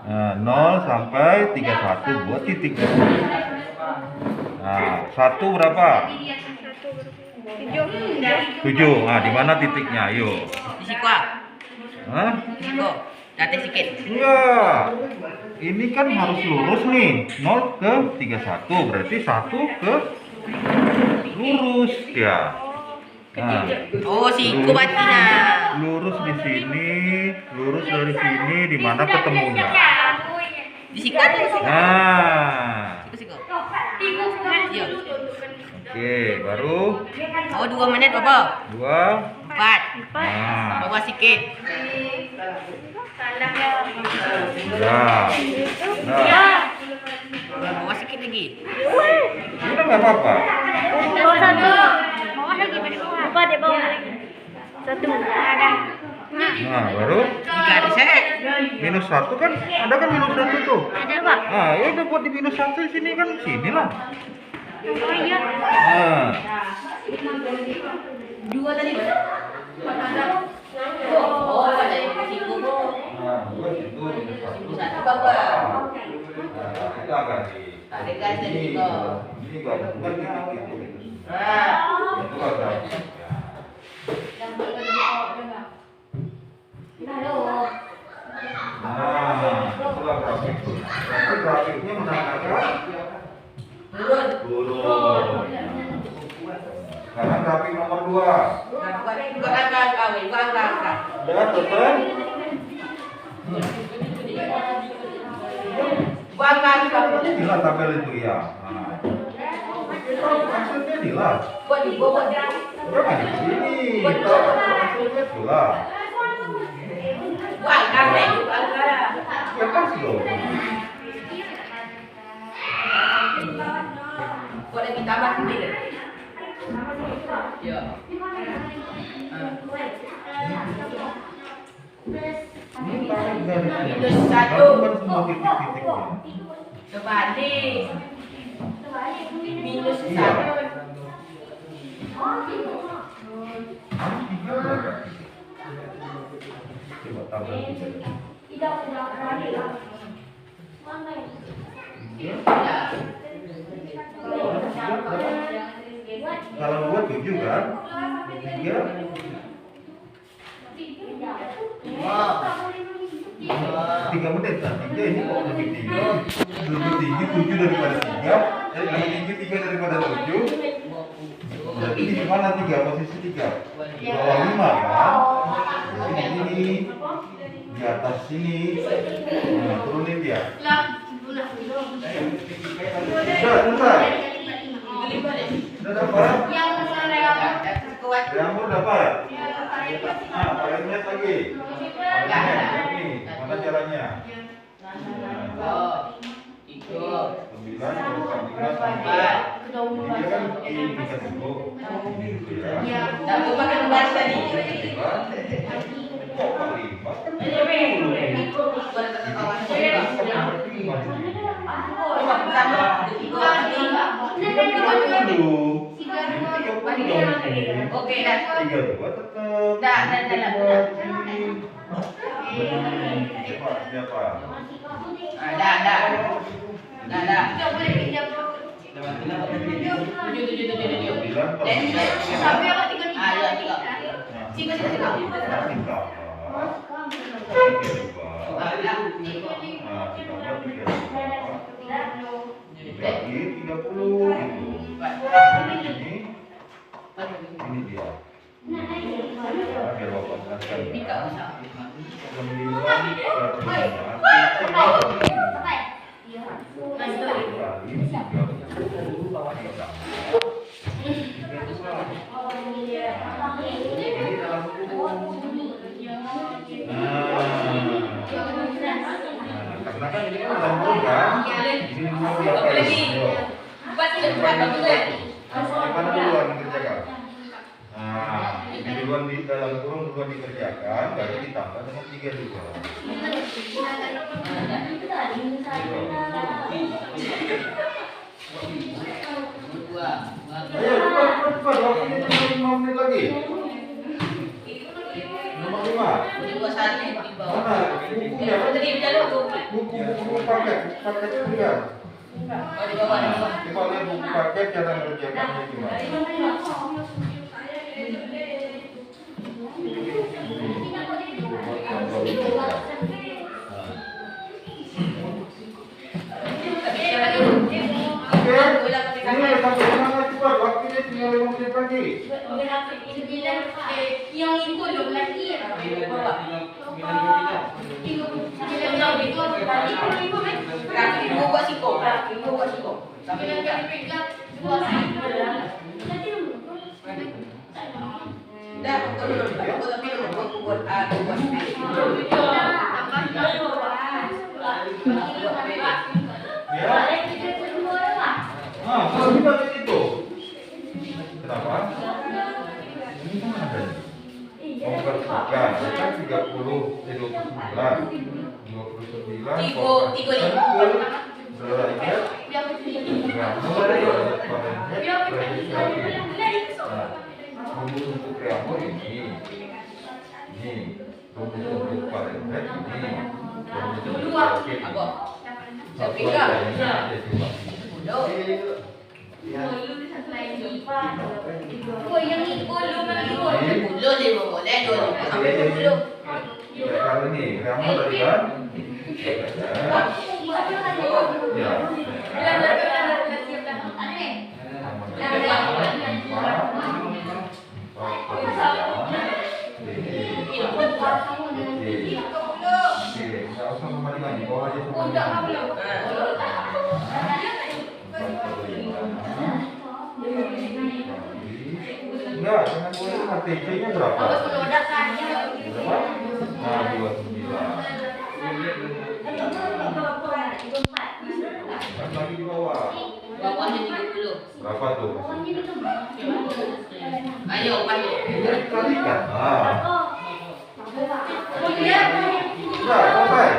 Nah, 0 sampai 31 buat titik. Nah, 1 berapa? 7. Nah, di mana titiknya? Ayo. Di siku ah. Hah? Di siku. Data sikit. Enggak. Ini kan harus lurus nih. 0 ke 31 berarti 1 ke lurus ya. Nah, Oh, siku berarti lurus di sini, lurus dari sini di mana ketemunya. Di siku ada di siku. Nah, Siku. Iya. oke, baru Oh, 2 menit apa? 2. 4. Nah, Bawa sikit. ya. Nah, Bawa sikit lagi. udah nggak apa-apa. Bawah satu. Bawah lagi, apa di bawah lagi? Satu. Ada. Nah, baru 3 ada saya. minus 1 kan, ada kan minus 1 tuh. Ada Pak. Nah, ya udah buat di minus 1 di sini kan, sini lah. Oh iya. Nah, 2 tadi. Oh, ada di siku. nah, buat itu minus 1. Satu berapa? Nah, itu agak di Ada garis dari ini, situ. ini gak bukan titik itu. Nah. Itu agak. Nah, itulah grafik. Tapi grafiknya menandakan Turun. turun. Sekarang grafik nomor 2. Gua angkat kawin, gua angkat. Udah selesai? Gua angkat kawin. Inilah tabel itu ya. Nah. Maksudnya inilah. Buat di bawah. Jangan di sini. Maksudnya itulah. Gua angkat deh, gua angkat. Ya kasih dong. Gua lagi tambah sendiri. Ya. Ini tarik garisnya. Minus 1. Bukan semua titik-titiknya. Sebanding. Minus 1. Iya. Tiga berapa? Coba tabel tiga. Tiga. Kalau 2 7 kan? 3 3 menit kan? 3 ini kok lebih tinggi. Lebih tinggi 7 daripada 3. Lebih tinggi 3 daripada 7. Berarti di mana 3? Posisi 3. Di bawah 5 kan? Ini di atas sini. Nah, turunin dia. Sudah. Sudah dapat? Jamur dapat? Nah, pakai net lagi. Ini, mana caranya? Oh, itu. 9 sampai ini kan ini bisa cukup. Ini gitu ya. Nah, gua pakai lembar tadi. 9. Kok 5? Gua ada kata kawan saya. Coba tambah 3. Oke, dah. 32 tetap. Dah. Siapa? Dah. Ini dia. Biar bapak jelaskan. 9 kali 30 ditambah kan ini kan campur kan? Ini mau Lagi. Buat cepat boleh. Mana duluan dikerjakan? Nah, ini duluan di dalam kurung duluan dikerjakan, baru ditambah dengan 3 juga. Ayo cepat, waktunya cuma 5 menit lagi. Nomor 5. Mana bukunya? Buku paket kuliah. Coba lihat buku paket cara mengerjakannya gimana. Ini sampai mana cepat, waktunya tinggal 5 menit lagi. Yang itu 12 iya. Nah, kalau kita begitu, kenapa? Ini kan ada mempersatukan, kan 30, 29, 29, derajat, untuk triangul ini, untuk Fahrenheit ini, kalau ini triangul tadi kan? Ya. Enggak, jangan boleh TC-nya berapa? Berapa? Nah, 29. Kan lagi di bawah. Bawahnya 30. Berapa tuh? Ayo, ayo. Kali kan? Nah. Sudah, selesai.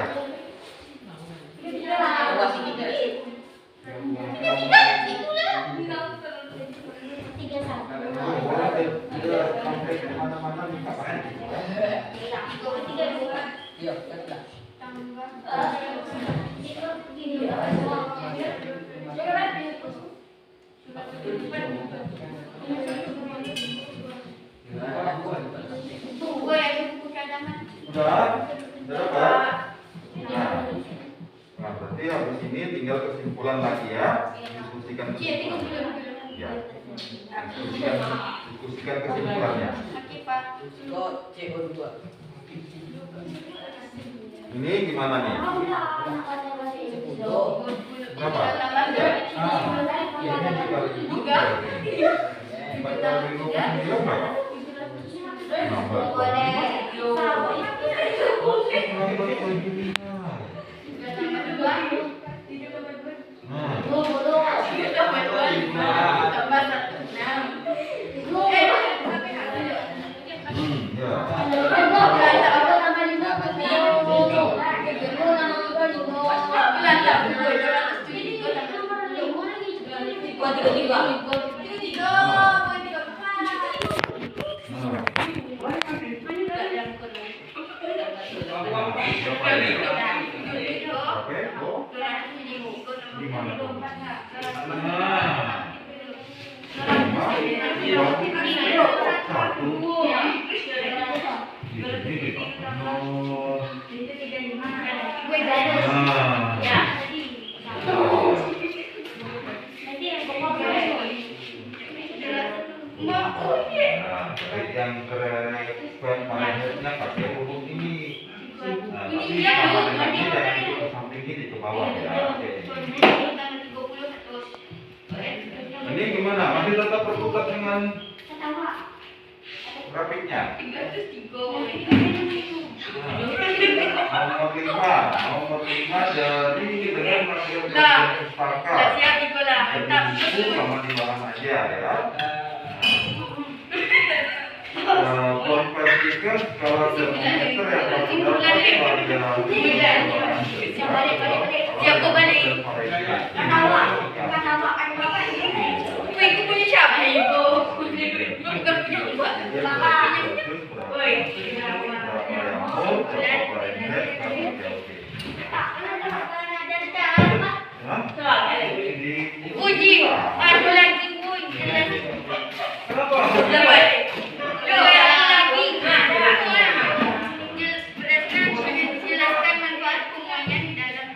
Bawah sini guys. Sampai kemana-mana minta pakai. Yuk, lihatlah. Udah? Udah dapat? Nah, berarti habis ini tinggal kesimpulan lagi ya. Diskusikan kesimpulan. Ya. Diskusikan kesimpulannya. Kok CO2. Ini gimana nih? Berapa? Ini dikali 4 kali 29 berapa? yang keren Fahrenheitnya pakai huruf ini. Nah, tapi sama dengan ini jangan ikut ke samping ini ke bawah ya. Oke. Ini gimana? Masih tetap berkutat dengan grafiknya. 303. Nomor 5 dari dengan material pustaka. Siap Iko lah. Mantap. Buku sama di bawah aja ya. Konversikan skala termometer yang terdapat Siap kau balik. Wih, aku punya siapa Iko? Bukan punya Iko. Woi. Uji, ada lagi uji. Kenapa? Jelaskan manfaat semuanya di dalam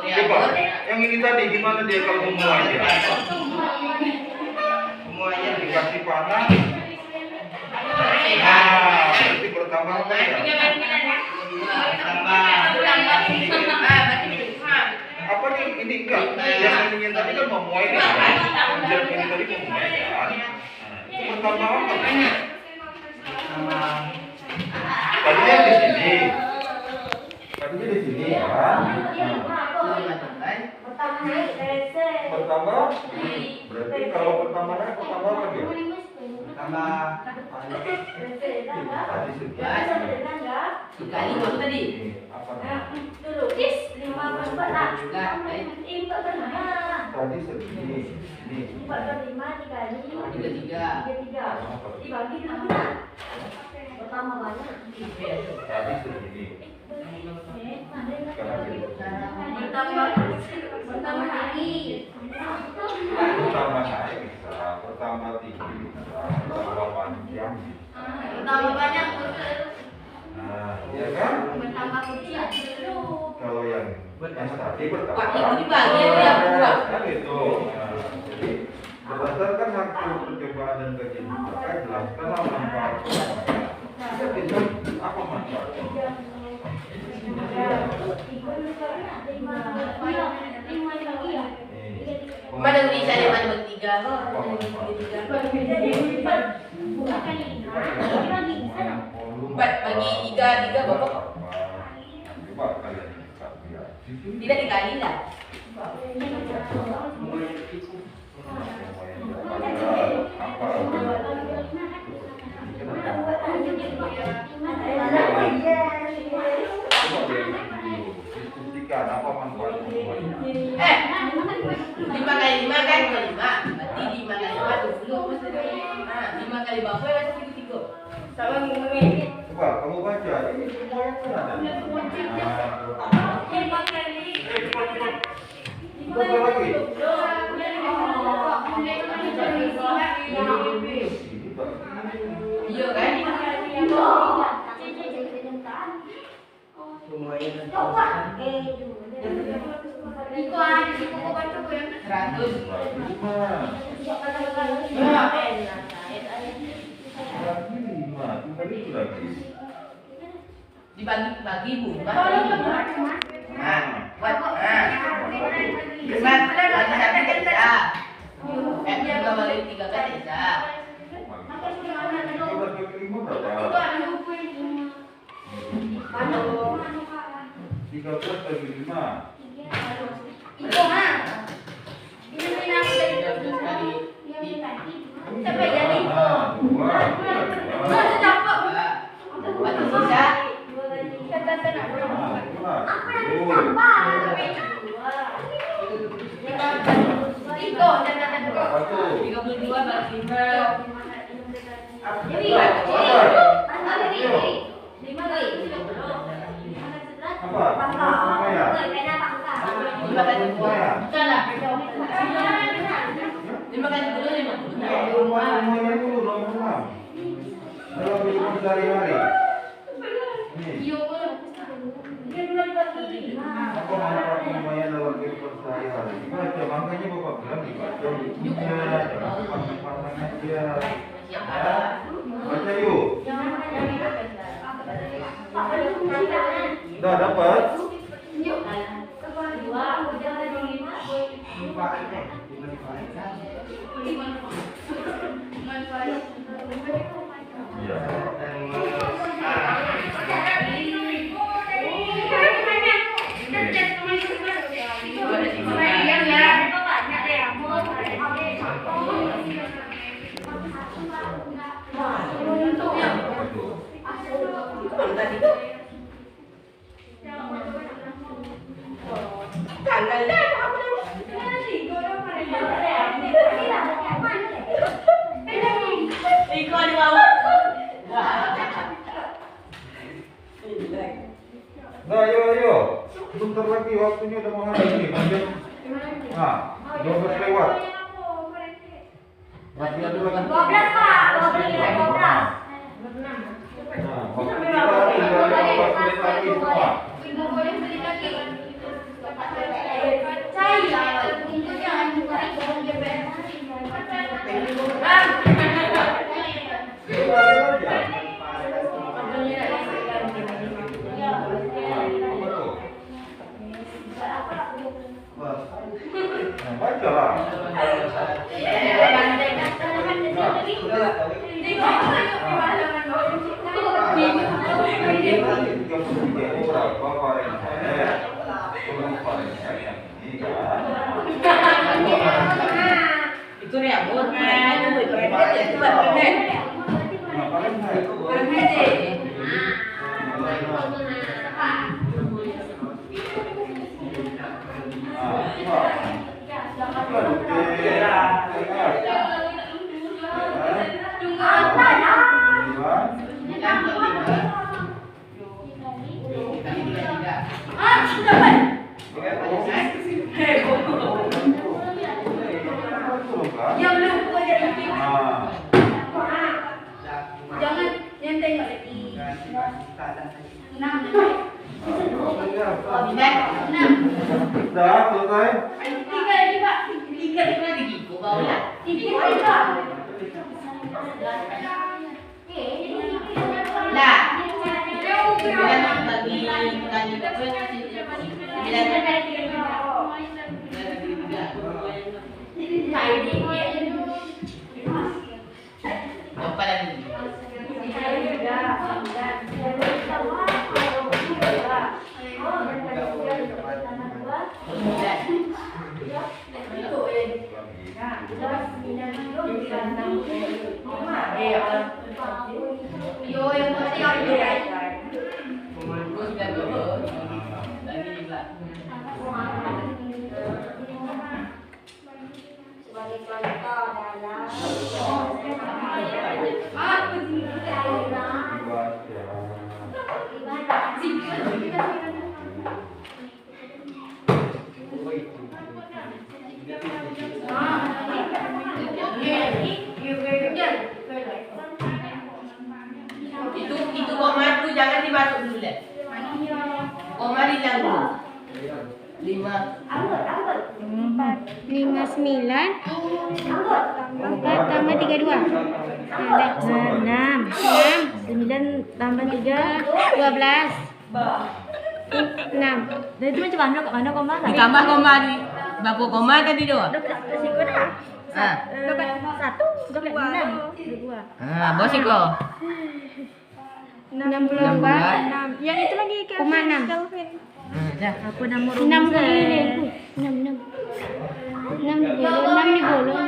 Coba, yang ini tadi gimana dia kalau semuanya? Semuanya dikasih panah. Nah, berarti bertambah apa ya? Apa nih ini enggak? Yang ini tadi kan memuai nih. Yang ini tadi memuai kan? Itu bertambah apa? Tadinya di sini. Tadinya di sini kan? Bertambah? Berarti kalau bertambah apa dia? Tadi Dikali berapa tadi? apa namanya? Tadi segini. Ini. 33. Tadi segini. Sekarang jadi bertambah lagi. bertambah naik bisa, bertambah tinggi bisa, bertambah panjang bisa. Bertambah banyak. Nah, iya kan? Bertambah kecil dulu. Kalau yang tadi bertambah. Pak, itu dibagi ya, kurang. Kan itu. Nah, jadi berdasarkan hasil percobaan dan kajian kita jelaskanlah manfaatnya. Kita apa manfaatnya? Mana bisa ada mana bertiga? Bagi tiga bapak tidak dikali lah. Apa manfaatnya? 5 kali 5 kan 5. Berarti 5 kali 4 20. 5 kali berapa ya 33. Sama ngomongin. Coba kamu baca ini semua yang ada. Coba lagi. Iya kan? Iko ada di buku baca gue yang 100. Dibagi Bu. Dia balik 3 kan bisa. Iko mah. Ini aku dari sampai jadi Iko. Masih capek. Berarti sisa. Iko catatan dulu. 32 bagi 5. Jadi Lima kali 10 dalam kehidupan sehari-hari. Ini apa manfaat penyemayan dalam hampir per sehari-hari. Baca, makanya Bapak bilang dibaca bukunya, jangan pasang-pasang aja. Ya, baca yuk. Udah dapat? Iya. Nah, ayo. Bentar lagi waktunya udah mau habis nih. Nah, 12 lewat. Masih ada lagi. 12 Pak, 12. Nah, waktu kita tinggal 15 menit lagi semua. Baca lah. Itu nih abur kan, Jangan nyentai Mbak Leti. 6. Sudah selesai? 3 lagi Pak. 3 lagi Giko bawah. 3 lagi Pak. Nah, Sebagai contoh adalah itu koma tuh jangan dimasuk dulu deh. Koma dihilang dulu. 5 4, 5, 9 4 tambah 32 ada 6 9 tambah 3 12 6 dan itu macam mana koma ditambah koma di baku koma tadi doang. resiko dah Ah. 1 6 Ah, bosiko. 64 Yang itu lagi koma 6 Dah. Aku nama 6 boleh 6 di bolong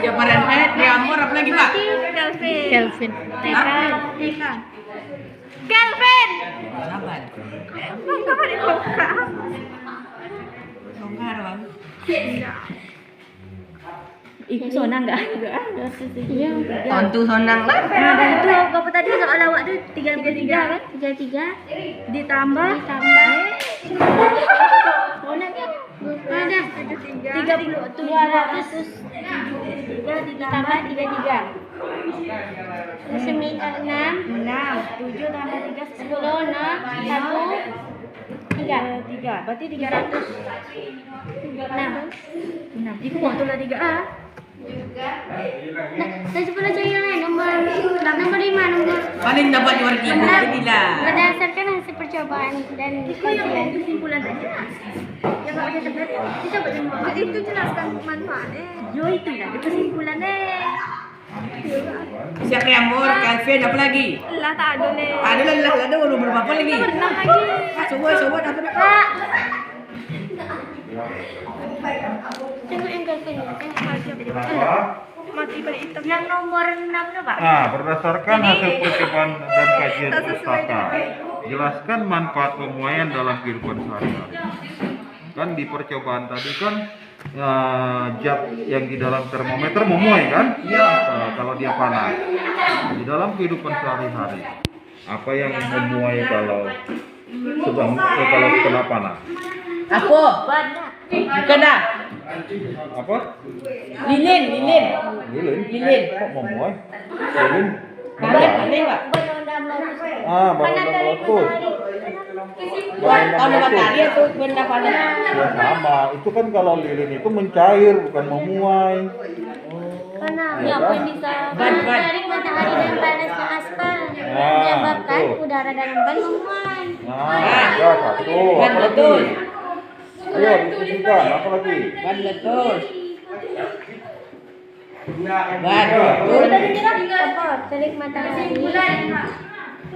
Ya Fahrenheit, di Amor apa lagi, Pak? Kelvin Sabar. Bongkar, Bang. Iku sonang enggak? iya Ontu sonang lah. Nah, dan itu apa tadi soal awak tuh 33 kan? 33 Ditambah ada 200 ditambah 33. 6 6 7 tambah 3 10 1 3 3. Berarti 300. 6. Iku mau tulah 3A. Saya coba cari yang lain nomor 5 nomor. Paling dapat juara 3 inilah. Berdasarkan hasil percobaan dan kajian. Kesimpulan tadi. Ya enggak ada tebet. Kita coba semua. Itu jelaskan manfaatnya. Yo itulah kesimpulannya. Siapa yang mau Calvin apa lagi? Lah tak ada le. Ada lah, ada baru berapa lagi? Pernah lagi. Coba apa nak? Pak. Tengok yang Calvin. Mati balik hitam. Yang nomor 6 berapa? Nah, berdasarkan hasil percobaan dan kajian pustaka, jelaskan manfaat pemuaian dalam kehidupan sehari-hari. Kan di percobaan tadi kan zat yang di dalam termometer memuai kan? Iya. Kalau dia panas. Di dalam kehidupan sehari-hari, apa yang memuai kalau kalau kena panas? Apa? Bukan dah. Apa? Lilin. Lilin. Kok memuai? Lilin. Lilin Pak. Baru lotus. Kalau matahari itu benda panas. Ya sama. Itu kan kalau lilin itu mencair bukan memuai. Karena Ya, apa kan? bisa Ban. dari matahari dan panasnya aspal menyebabkan betul. udara dalam ban memuai. Nah, ya satu. Ban Apa lagi? betul. Ayo diskusikan. Apa lagi? Ban betul. Ban Kita betul. bicara apa? Terik matahari.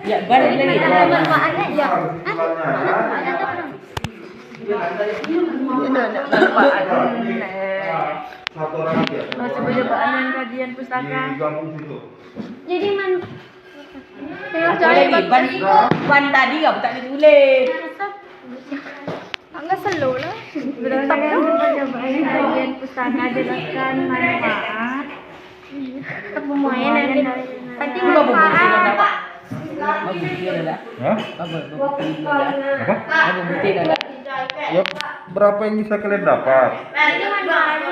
Ya ban lagi. Ada manfaatnya ya. Satu orang aja. Masih percobaan dan kajian pustaka. Digabung situ. Jadi Apa lagi? Ban tadi enggak tak ditulis. Enggak selalu lah. Berdasarkan percobaan dan kajian pustaka jelaskan manfaat. pemuaian dan penting Apa bukti manfaat. dah? Apa bukti dah? Hah? Apa bukti dah? Apa? Apa bukti dah? Ya berapa yang bisa kalian dapat? Itu manfaat.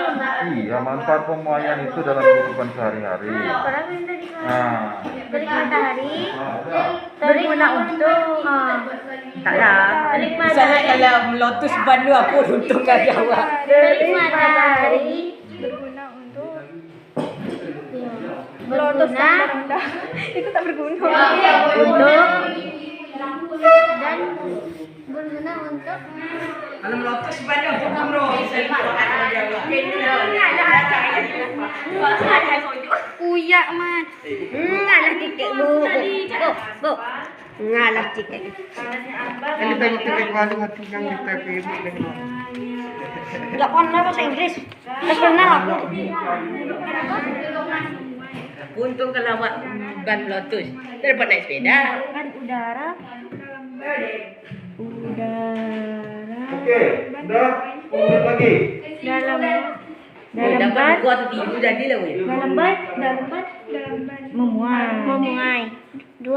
Iya, manfaat pemuaian itu dalam kehidupan sehari-hari. Nah, Terik matahari. Terik guna untuk taklah. Terik Misalnya matahari. kalau melotus ban tu apa untung kau jawab? Terik matahari. Berguna untuk Berguna itu tak berguna. untuk dan berguna untuk Kalau melotus ban tu apa bro? Misalnya kau jawab. uyak mat. Ngalah tiket bu. Bu. Ngalah tiket. Ini tadi titik mana waktu yang di TPB dengan Enggak pernah bahasa Inggris. Enggak pernah aku. Untung kalau awak ban melotus. Kita dapat naik sepeda. Kan udara. oke, udah 10 menit lagi. Dalam Dapat ban. buku atau tidur jadi lah weh. Dalam ban memuai. Memuai. 2.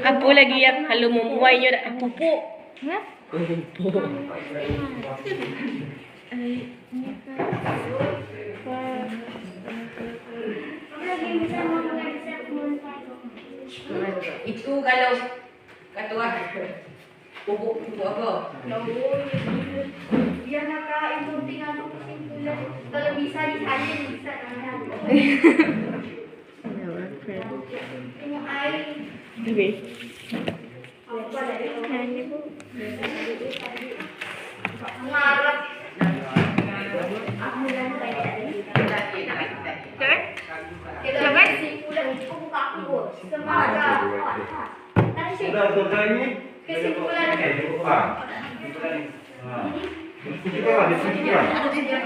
Apa lagi yang kalau memuainya dah pupuk. Ya? Pupuk. Itu kalau kata orang pupuk apa? Biar nakak itu tinggal kesimpulan. Kalau bisa disalin bisa tengok air. Lebih. Ngarep. Jangan kesimpulan cukup buka aku. Semangat. Sudah selesai ini? Kesimpulan. Oke, cukuplah. Nah, diskusikan. Kemudian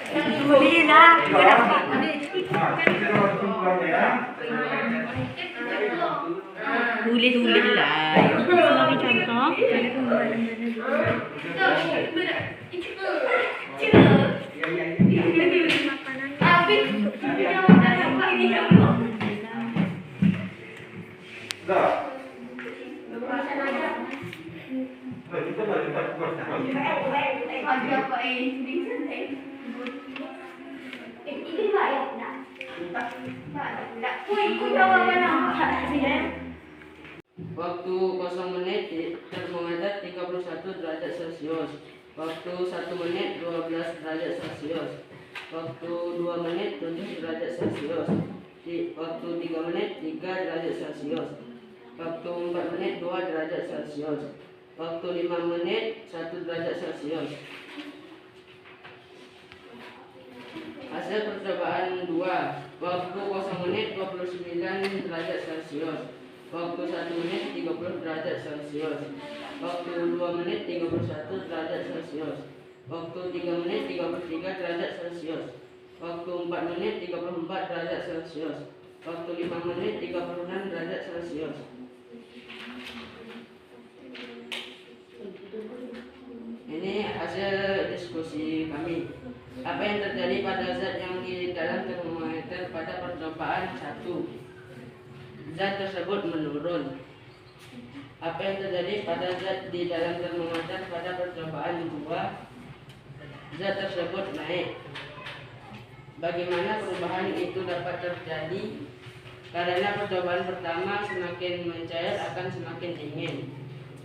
Kesimpulannya ya. Tulis lah. sebagai contoh Sudah. Kita lanjutkan. Ini ikut jawaban apa? Waktu 0 menit di termometer 31 derajat Celcius. Waktu 1 menit 12 derajat Celcius. Waktu 2 menit 7 derajat Celcius. Waktu 3 menit 3 derajat Celcius. Waktu 4 menit 2 derajat Celcius. Waktu 5 menit 1 derajat Celcius. Hasil percobaan 2. Waktu 0 menit 29 derajat Celcius. Waktu 1 menit 30 derajat Celcius. Waktu 2 menit 31 derajat Celcius. Waktu 3 menit 33 derajat Celcius. Waktu 4 menit 34 derajat Celcius. Waktu 5 menit 36 derajat Celcius. Ini hasil diskusi kami. Apa yang terjadi pada zat yang di dalam termometer pada percobaan 1? Zat tersebut menurun. Apa yang terjadi pada zat di dalam termometer pada percobaan 2? Zat tersebut naik. Bagaimana perubahan itu dapat terjadi? Karena percobaan pertama semakin mencair akan semakin dingin.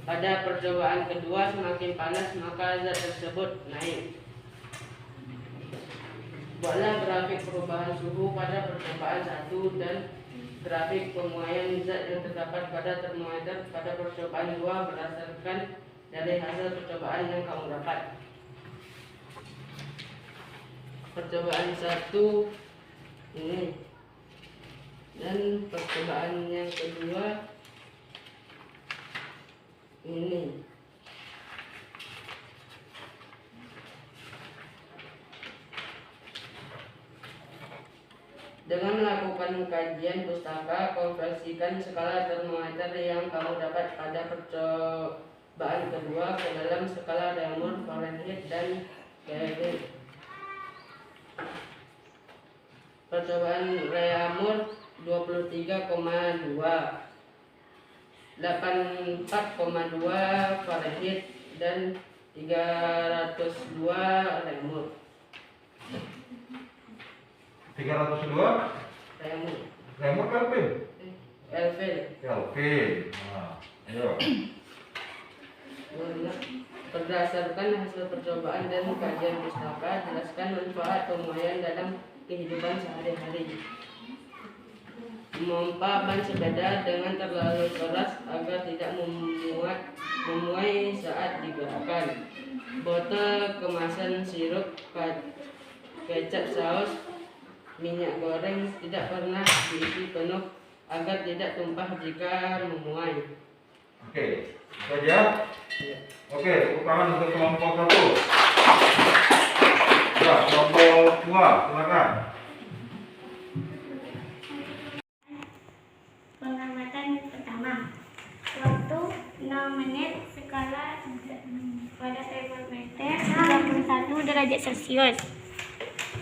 Pada percobaan kedua semakin panas maka zat tersebut naik. Buatlah grafik perubahan suhu pada percobaan 1 dan grafik penguaian zat yang terdapat pada termometer pada percobaan 2 berdasarkan dari hasil percobaan yang kamu dapat. Percobaan 1 ini dan percobaan yang kedua ini. Dengan melakukan kajian pustaka, konversikan skala termometer yang kamu dapat pada percobaan kedua ke dalam skala Reaumur, Fahrenheit, dan Kelvin. Percobaan Reaumur 23,2, 84,2 Fahrenheit, dan 302 Reaumur. 302 Reaumur Kelvin. Kelvin. Nah, ayo. Berdasarkan hasil percobaan dan kajian pustaka, jelaskan manfaat penguaian dalam kehidupan sehari-hari. Memompa ban sepeda dengan terlalu keras agar tidak memuai saat digerakkan. Botol kemasan sirup, kecap saus, minyak goreng tidak pernah diisi penuh agar tidak tumpah jika memuai. Oke, itu aja. Oke, tepuk tangan untuk kelompok 1. Ya, kelompok 2, silakan. Pengamatan pertama. Waktu 6 menit skala pada termometer 21 derajat Celcius.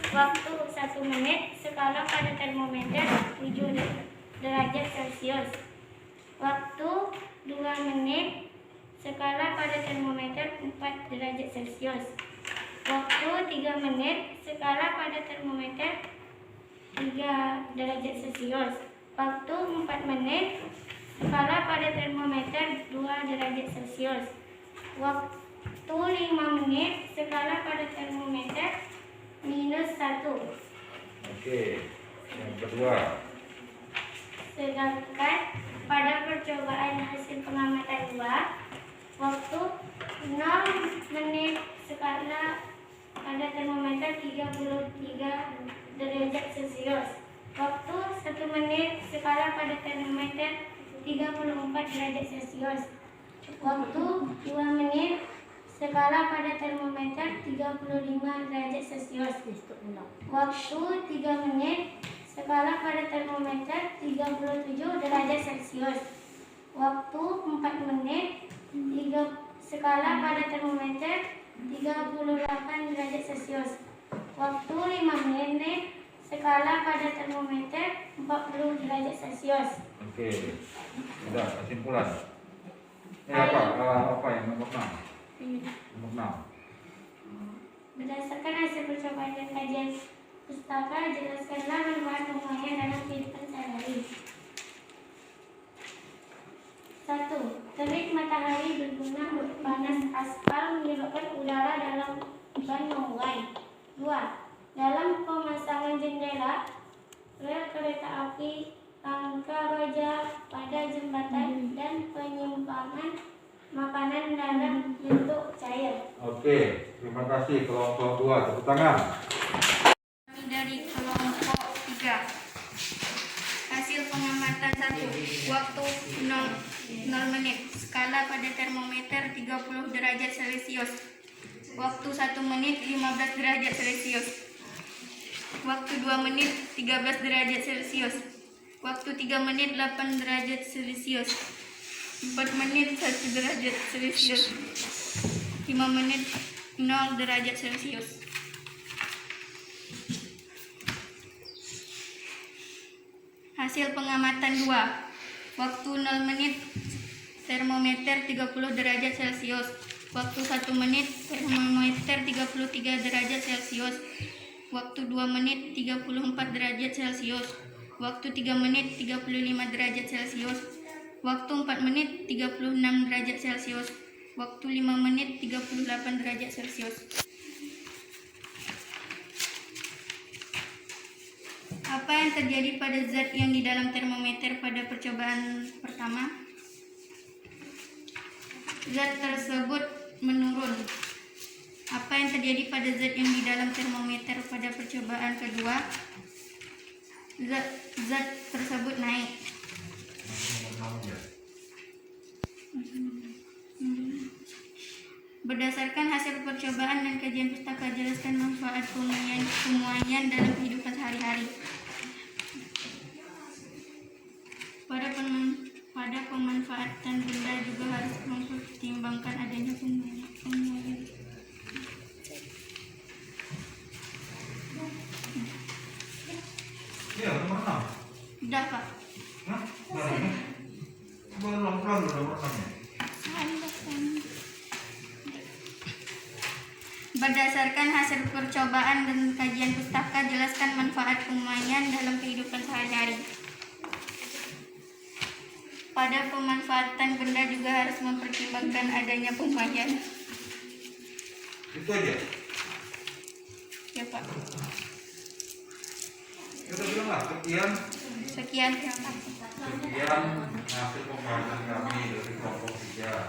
Waktu 1 menit skala pada termometer 7 derajat Celcius. Waktu 2 menit skala pada termometer 4 derajat Celcius. Waktu 3 menit skala pada termometer 3 derajat Celcius. Waktu 4 menit skala pada termometer 2 derajat Celcius. Waktu 5 menit skala pada termometer -1. Oke, yang kedua. Sedangkan pada percobaan hasil pengamatan 2, waktu 6 menit skala pada termometer 33 derajat Celcius. Waktu 1 menit skala pada termometer 34 derajat Celcius. Waktu 2 menit skala pada termometer 35 derajat Celcius. Waktu 3 menit skala pada termometer 37 derajat Celcius. Waktu 4 menit skala pada termometer 38 derajat Celcius. Waktu 5 menit skala pada termometer 40 derajat Celcius. Oke, sudah kesimpulan. Apa yang nomor 6? Nomor 6. Berdasarkan hasil percobaan dan kajian pustaka, jelaskanlah manfaat penguaian dalam kehidupan sehari-hari. matahari. 1. Terik matahari berguna panas aspal menyebabkan udara dalam ban mengurai. 2. Dalam pemasangan jendela, rel kereta api, tangga baja pada jembatan, dan penyimpangan makanan dalam bentuk cair. Oke, terima kasih kelompok 2, tepuk tangan. Kami dari kelompok 3. Hasil pengamatan 1. Waktu 0 menit. Skala pada termometer 30 derajat Celcius. Waktu 1 menit 15 derajat Celcius. Waktu 2 menit 13 derajat Celcius. Waktu 3 menit 8 derajat Celcius. 4 menit 1 derajat Celcius. 5 menit 0 derajat Celcius. Hasil pengamatan 2. Waktu 0 menit termometer 30 derajat Celcius. Waktu 1 menit termometer 33 derajat Celcius. Waktu 2 menit 34 derajat Celcius. Waktu 3 menit 35 derajat Celcius. Waktu 4 menit 36 derajat Celcius. Waktu 5 menit 38 derajat Celcius. Apa yang terjadi pada zat yang di dalam termometer pada percobaan pertama? Zat tersebut menurun. Apa yang terjadi pada zat yang di dalam termometer pada percobaan kedua? Zat tersebut naik. Berdasarkan hasil percobaan dan kajian pustaka, jelaskan manfaat pemuaian dalam kehidupan sehari-hari. Pada pemanfaatan benda juga harus mempertimbangkan adanya pemuaian. Iya, nomor 6. Udah, Pak. Hah? Baru nomor 6-nya. Berdasarkan hasil percobaan dan kajian pustaka, jelaskan manfaat pemuaian dalam kehidupan sehari-hari. Pada pemanfaatan benda juga harus mempertimbangkan adanya pemuaian. Itu aja. Ya, Pak. Kita bilang lah, Sekian, terima kasih. sekian hasil pembahasan kami dari kelompok 3.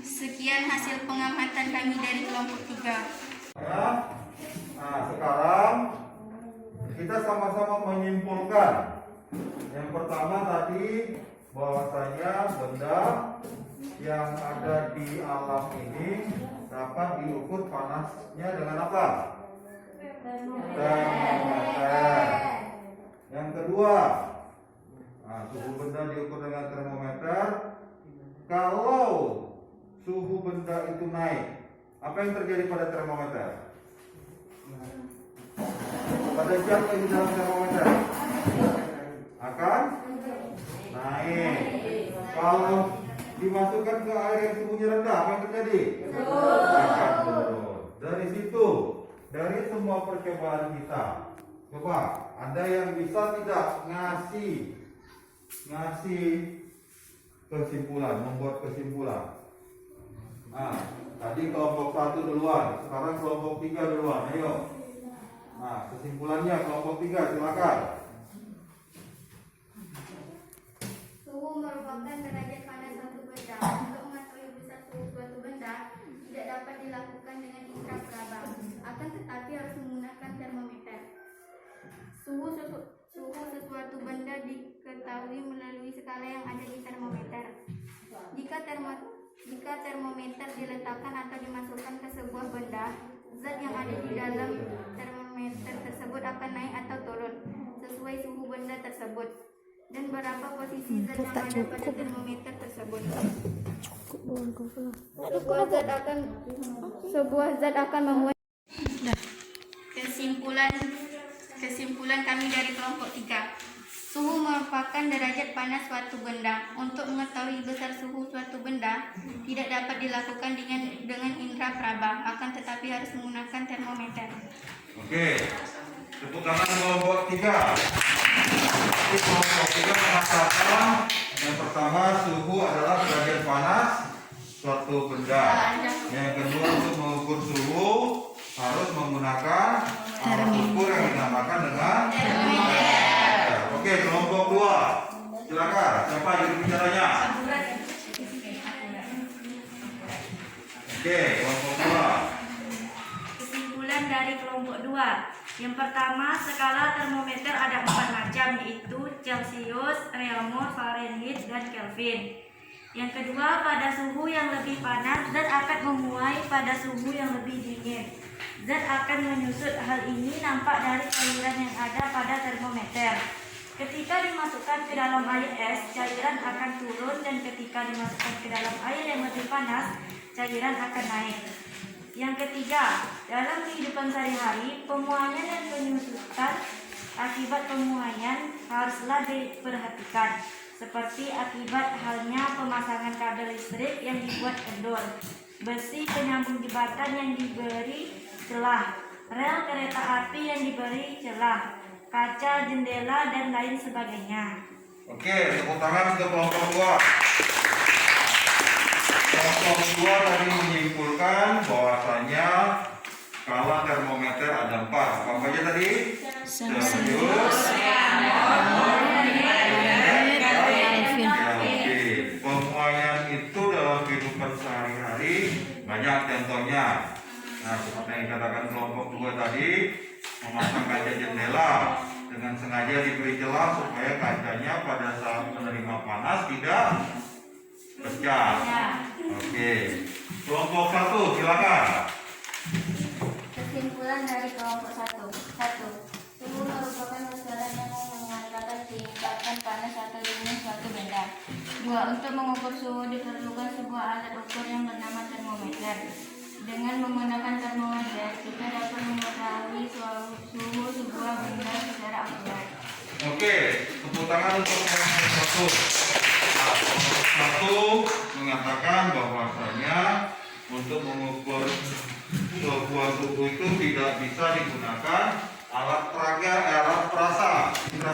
Sekian hasil pengamatan kami dari kelompok 3. Ya. Nah, sekarang kita sama-sama menyimpulkan. Yang pertama tadi bahwasanya benda yang ada di alam ini dapat diukur panasnya dengan apa? Termometer. Yang kedua, suhu benda diukur dengan termometer. Kalau suhu benda itu naik, apa yang terjadi pada termometer? Pada zat yang di dalam termometer akan naik. Kalau dimasukkan ke air yang suhunya rendah, apa yang terjadi? Akan turun. Dari situ, dari semua percobaan kita, coba ada yang bisa tidak ngasih kesimpulan, membuat kesimpulan. Tadi kelompok 1 duluan, sekarang kelompok 3 duluan. Ayo. Kesimpulannya kelompok 3, silakan. Suhu merupakan derajat panas suatu benda. Untuk mengetahui besar suhu suatu benda tidak dapat dilakukan dengan indera peraba, akan tetapi harus menggunakan termometer. Suhu sesuatu benda diketahui melalui skala yang ada di termometer. Jika termometer diletakkan atau dimasukkan ke sebuah benda, zat yang ada di dalam termometer tersebut akan naik atau turun sesuai suhu benda tersebut dan berapa posisi zat yang ada pada termometer tersebut. Sebuah zat akan memuai. Kesimpulan kami dari kelompok 3. Suhu merupakan derajat panas suatu benda. Untuk mengetahui besar suhu suatu benda tidak dapat dilakukan dengan indera peraba, akan tetapi harus menggunakan termometer. Oke, tepuk tangan kelompok 3. Jadi kelompok 3 mengatakan yang pertama suhu adalah derajat panas suatu benda. Yang kedua untuk mengukur suhu harus menggunakan alat ukur yang dinamakan dengan termometer. Oke, kelompok 2. Silakan, siapa juru bicaranya? Oke, kelompok 2. Kesimpulan dari kelompok 2. Yang pertama, skala termometer ada 4 macam, yaitu Celcius, Reaumur, Fahrenheit, dan Kelvin. Yang kedua, pada suhu yang lebih panas, zat akan memuai pada suhu yang lebih dingin. Zat akan menyusut. Hal ini nampak dari cairan yang ada pada termometer. Ketika dimasukkan ke dalam air es, cairan akan turun, dan ketika dimasukkan ke dalam air yang lebih panas, cairan akan naik. Yang ketiga, dalam kehidupan sehari-hari, pemuaian dan penyusutan akibat pemuaian haruslah diperhatikan, seperti akibat halnya pemasangan kabel listrik yang dibuat kendor, besi penyambung jembatan yang diberi celah, rel kereta api yang diberi celah, kaca, jendela, dan lain sebagainya. Oke, tepuk tangan untuk kelompok 2. Kelompok 2 tadi menyimpulkan bahwasanya skala termometer ada 4. Apa aja tadi? Celcius, Kelvin. Pemuaian itu dalam kehidupan sehari-hari banyak contohnya. Nah, seperti yang dikatakan kelompok 2 tadi, memasang kaca jendela dengan sengaja diberi celah supaya kacanya pada saat menerima panas tidak pecah. Oke, kelompok 1 silakan. Kesimpulan dari kelompok 1. 1. Suhu merupakan besaran yang mengatakan tingkatan panas atau dingin suatu benda. 2. Untuk mengukur suhu diperlukan sebuah alat ukur yang bernama termometer. Dengan menggunakan termometer, kita dapat mengetahui suhu sebuah benda secara akurat. Oke, tepuk tangan untuk kelompok 1. Nah, kelompok 1 mengatakan bahwasanya untuk mengukur sebuah suhu itu tidak bisa digunakan alat peraga, alat perasa, indra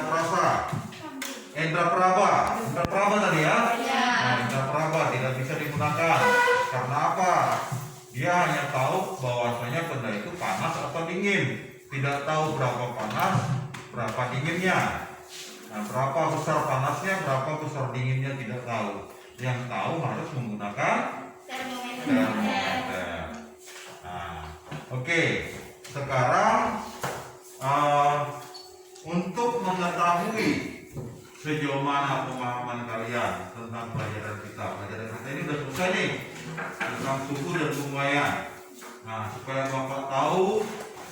peraba tadi ya. Nah, indra peraba tidak bisa digunakan. Karena apa? Dia hanya tahu bahwasanya benda itu panas atau dingin, tidak tahu berapa panas, berapa dinginnya. Nah, berapa besar panasnya, berapa besar dinginnya tidak tahu. Yang tahu harus menggunakan termometer. Nah, oke. Sekarang untuk mengetahui sejauh mana pemahaman kalian tentang pelajaran kita ini sudah selesai nih tentang suhu dan pemuaian. Nah, supaya Bapak tahu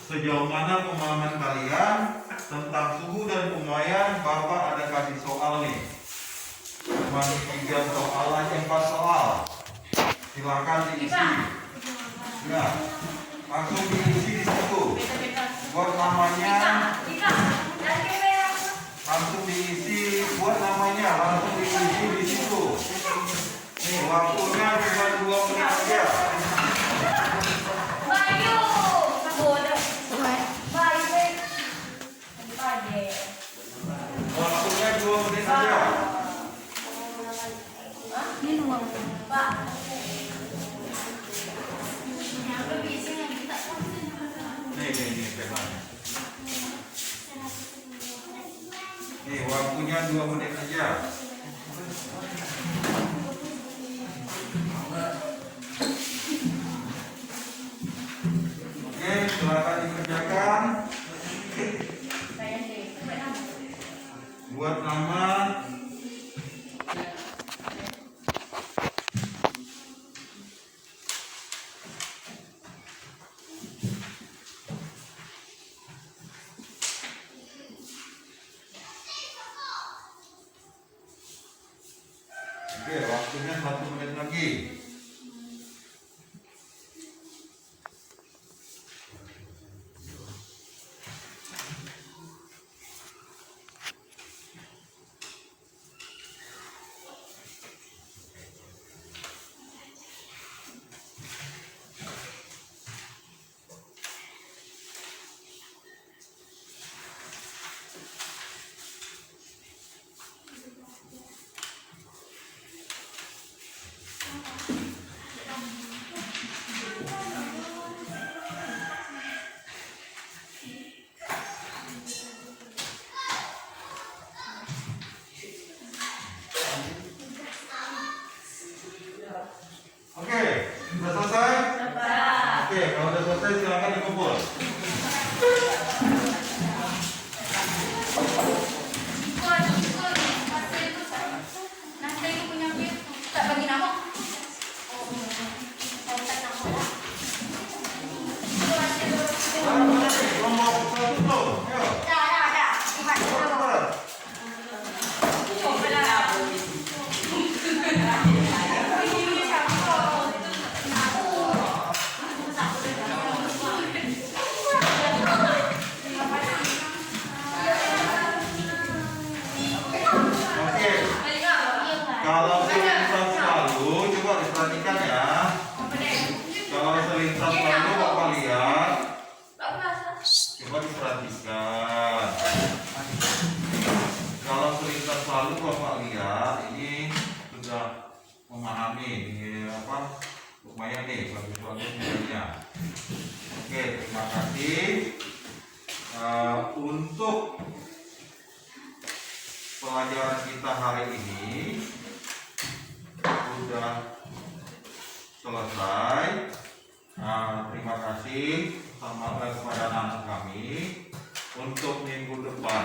sejauh mana pemahaman kalian tentang suhu dan pemuaian, Bapak ada kasih soal nih. Cuma 3 soal aja, 4 soal. Silakan diisi. Ya, langsung diisi di situ. Buat namanya. Langsung diisi, buat namanya, langsung diisi di situ. Nih, waktunya cuma 2 menit aja. Waktunya 2 menit aja. Nih, temanya. Nih, waktunya 2 menit aja. Oke, silakan dikerjakan. Buat nama. Oke, waktunya 1 menit lagi. ini, bagus-bagus nilainya. Oke, terima kasih. Untuk pelajaran kita hari ini sudah selesai. Terima kasih kepada anak kami. Untuk minggu depan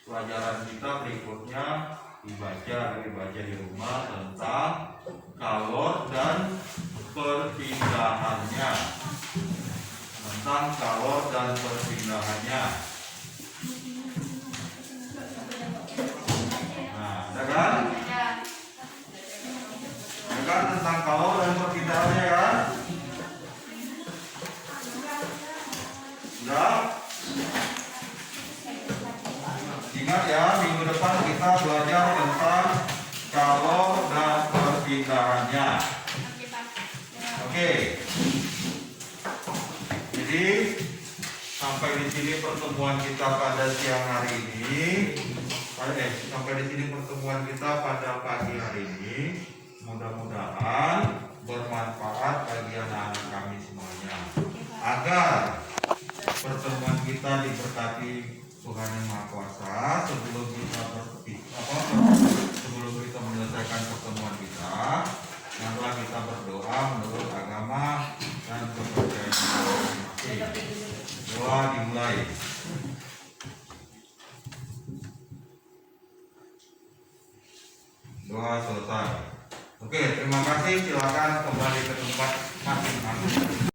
pelajaran kita berikutnya dibaca di rumah tentang kalor dan perpindahannya. Nah, ada kan? Ada kan tentang kalor dan perpindahannya kan? Sudah? Ingat ya, minggu depan kita belajar tentang kalor dan perpindahannya. Oke. Jadi sampai di sini pertemuan kita pada siang hari ini. Sampai di sini pertemuan kita pada pagi hari ini. Mudah-mudahan bermanfaat bagi anak-anak kami semuanya. Agar pertemuan kita diberkati Tuhan Yang Maha Kuasa. Sebelum kita menyelesaikan pertemuan kita, marilah kita berdoa menurut agama dan kepercayaan kita masing-masing. Doa dimulai. Doa selesai. Oke, terima kasih. Silakan kembali ke tempat masing-masing.